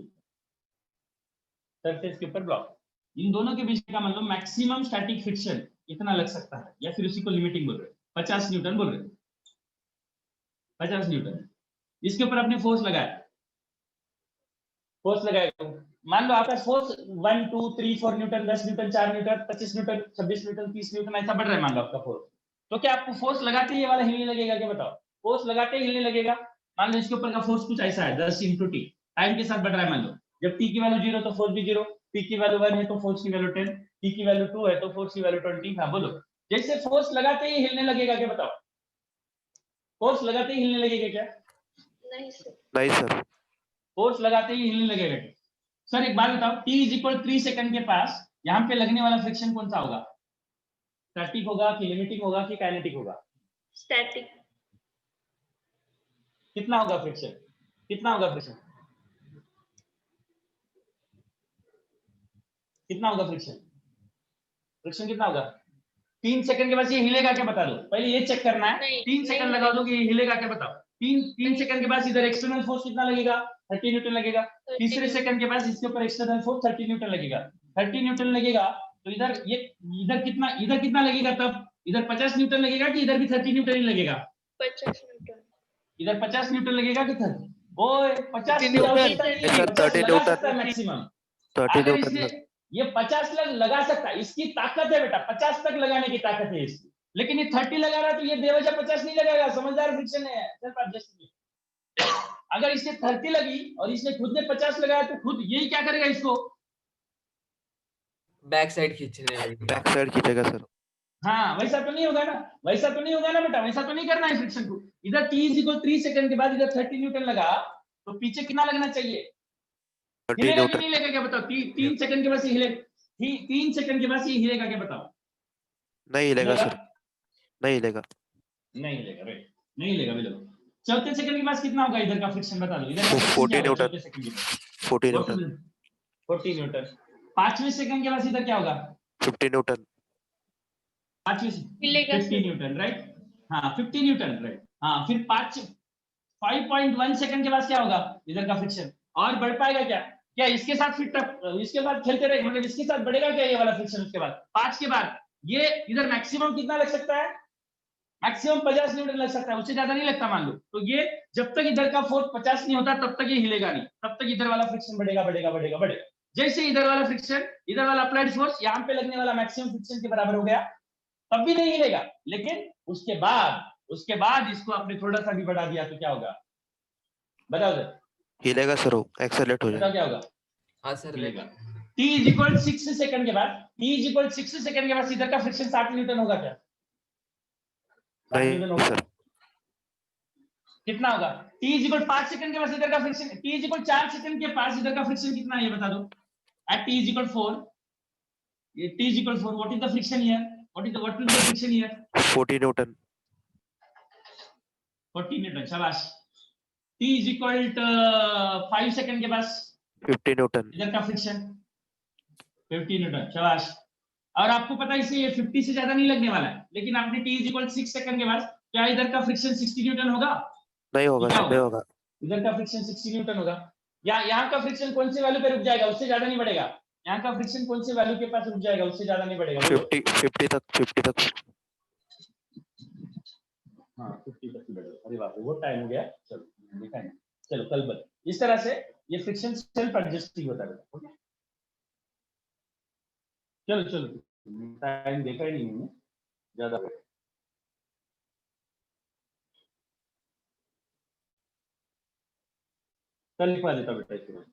सरफेस के ऊपर ब्लॉक, इन दोनों के बीच का मान लो मैक्सिमम स्टैटिक फ्रिक्शन इतना लग सकता है, या फिर उसी को लिमिटिंग बोल रहे हैं, 50 न्यूटन बोल रहे हैं, 50 न्यूटन। इसके ऊपर आपने फोर्स लगाया, मान लो आपका force 1 2 3 4 Newton, 10 Newton, 4 Newton, 25 Newton, 26 Newton, 30 Newton ऐसा बढ़ रहा है मान लो आपका फोर्स। तो क्या आपको फोर्स लगाते ही ये वाला हिलने लगेगा क्या? बताओ। फोर्स लगाते ही हिलने लगेगा। मान लो इसके ऊपर का फोर्स कुछ ऐसा है 10 × t, टाइम के साथ बढ़ रहा है। मान लो जब t की वैल्यू 0 तो फोर्स भी 0, t की वैल्यू 1 है तो फोर्स की वैल्यू 10, t की वैल्यू 2 है तो फोर्स की वैल्यू 20। हाँ बोलो, जैसे फोर्स लगाते ही हिलने लगेगा क्या? बताओ, फोर्स लगाते ही हिलने लगेगा क्या? नहीं सर। नहीं सर। फोर्स लगाते ही हिलने लगेगा क्या? सर एक बात बताओ, t = 3 सेकंड के पास यहाँ पे लगने वाला फ्रिक्शन कौन सा होगा? स्टैटिक होगा कि लिमिटिंग होगा कि काइनेटिक होगा? स्टैटिक। कितना होगा फ्रिक्शन? कितना होगा फ्रिक्शन? कितना होगा फ्रिक्शन? फ्रिक्शन कितना होगा? 3 सेकंड के बाद ये हिलेगा क्या बता दो, पहले ये चेक करना है। नहीं, 3 सेकंड नहीं लगा दो कि ये हिलेगा क्या बताओ। 3 सेकंड के बाद इधर एक्सटर्नल फोर्स कितना लगेगा? 30 न्यूटन लगेगा। 30 तीसरे न्यूटन। सेकंड के बाद इसके ऊपर एक्सटर्नल फोर्स 30 न्यूटन लगेगा। 30 न्यूटन लगेगा तो इधर कितना लगेगा तब? इधर 50 न्यूटन लगेगा कि इधर भी 30 न्यूटन ही लगेगा? 50 न्यूटन। इधर 50 न्यूटन लगेगा कि 30? ओए 50 की न्यूटन। आवश्यकता नहीं है, सर 50 30 लगा न्यूटन, सकता है मैक्सिमम। 30 अगर न्यूटन इसने ये 50 लगा सकता है, इसकी ताकत है बेटा, 50 तक लगाने की ताकत है इसकी। लेकिन ये 30 लगा रहा है तो ये बेवजह 50 नहीं लगाएगा, समझदार फ्रिक्शन है। सिर्फ एडजस्ट। अगर इसने 30 लगी और इसने खुद ने 50 लगाया तो खुद यही क्या करेगा इसको? बैक साइड खींचने लगेगा। बैक साइड खींचेगा सर। हाँ, वैसा तो नहीं होगा ना, वैसा तो नहीं होगा ना बेटा, वैसा तो नहीं करना है फ्रिक्शन को। इधर t = 3 सेकंड के बाद इधर 30 न्यूटन लगा तो पीछे कितना लगना चाहिए? 30 हिलेगा कि न्यूटन। नहीं हिलेगा क्या बताओ? 3 सेकंड के बाद ये हिले, 3 सेकंड के बाद ये हिलेगा क्या बताओ? नहीं हिलेगा हिलेगा? सर, नहीं हिलेगा। नहीं हिलेगा, राइट, नहीं हिलेगा बिल्कुल। चौथे सेकंड के बाद कितना होगा इधर का फ्रिक्शन बता दो, इधर का फ्रिक्शन 40 क्या होगा न्यूटन, चौथे सेकंड के बाद? 40 न्यूटन, 40 न्यूटन। पांचवें सेकंड के बाद इधर क्या होगा? 50 न्यूटन। पांचवें हिलेगा 50 सर। Newton, right. हाँ 50 न्यूटन, राइट। हाँ फिर 5.1 सेकंड के बाद क्या होगा इधर का फ्रिक्शन? और बढ़ पाएगा क्या? क्या इसके साथ फिर इसके बाद खेलते रहे, मतलब इसके साथ बढ़ेगा क्या ये वाला फ्रिक्शन? उसके बाद 5 के बाद ये इधर मैक्सिमम कितना लग सकता है? मैक्सिमम 50 न्यूटन लग सकता है, उससे ज्यादा नहीं लगता मान लो। तो ये जब तक इधर का फोर्स 50 नहीं होता तब तक ये हिलेगा नहीं, तब तक इधर वाला फ्रिक्शन बढ़ेगा बढ़ेगा बढ़ेगा बढ़ेगा। जैसे इधर वाला फ्रिक्शन, इधर वाला अप्लाइड फोर्स यहाँ पे लगने वाला मैक्सिमम फ्रिक्शन के बराबर हो गया, तब भी नहीं हिलेगा। लेकिन उसके बाद इसको आपने थोड़ा सा भी बढ़ा दिया तो क्या होगा बताओ सर? हिलेगा सर, वो एक्सेलरेट हो बताओ जाएगा। क्या होगा? हाँ सर हिलेगा। लेगा। t 6 सेकंड के बाद, t 6 सेकंड के बाद इधर का फ्रिक्शन 60 न्यूटन होगा क्या? 60 न्यूटन नहीं होगा? सर, कितना होगा? t 5 सेकंड के बाद इधर का फ्रिक्शन, t 4 सेकंड के पास इधर का फ्रिक्शन कितना है ये बता दो। at t 4, ये t 4, what is the friction here? What is the friction here? 40 Newton. 40 Newton, शाबाश। t 5 सेकंड के पास 50 न्यूटन। इधर का फ्रिक्शन 50 न्यूटन, शाबाश। और आपको पता है इसे ये 50 से ज्यादा नहीं लगने वाला है, लेकिन आपने t 6 सेकंड के बाद क्या इधर का फ्रिक्शन 60 न्यूटन होगा? नहीं होगा क्या सर, नहीं होगा। इधर का फ्रिक्शन 60 न्यूटन होगा। या यहाँ का फ्रिक्शन कौन से वैल्यू पे रुक जाएगा, उससे ज्यादा नहीं बढ़ेगा? यहाँ का फ्रिक्शन कौन से वैल्यू के पास रुक जाएगा, उससे ज्यादा नहीं बढ़ेगा? बोलो। 50 तक। हाँ 50 तक ही बढ़ेगा। अरे बाप रे, बहुत टाइम हो गया। चलो देखा है, चलो कल बल इस तरह से ये फ्रिक्शन सेल्फ एडजस्टिंग होता है। ओके चलो चलो, टाइम देखा ही नहीं मैंने ज्यादा। कल लिखवा देता बेटा इसके बाद।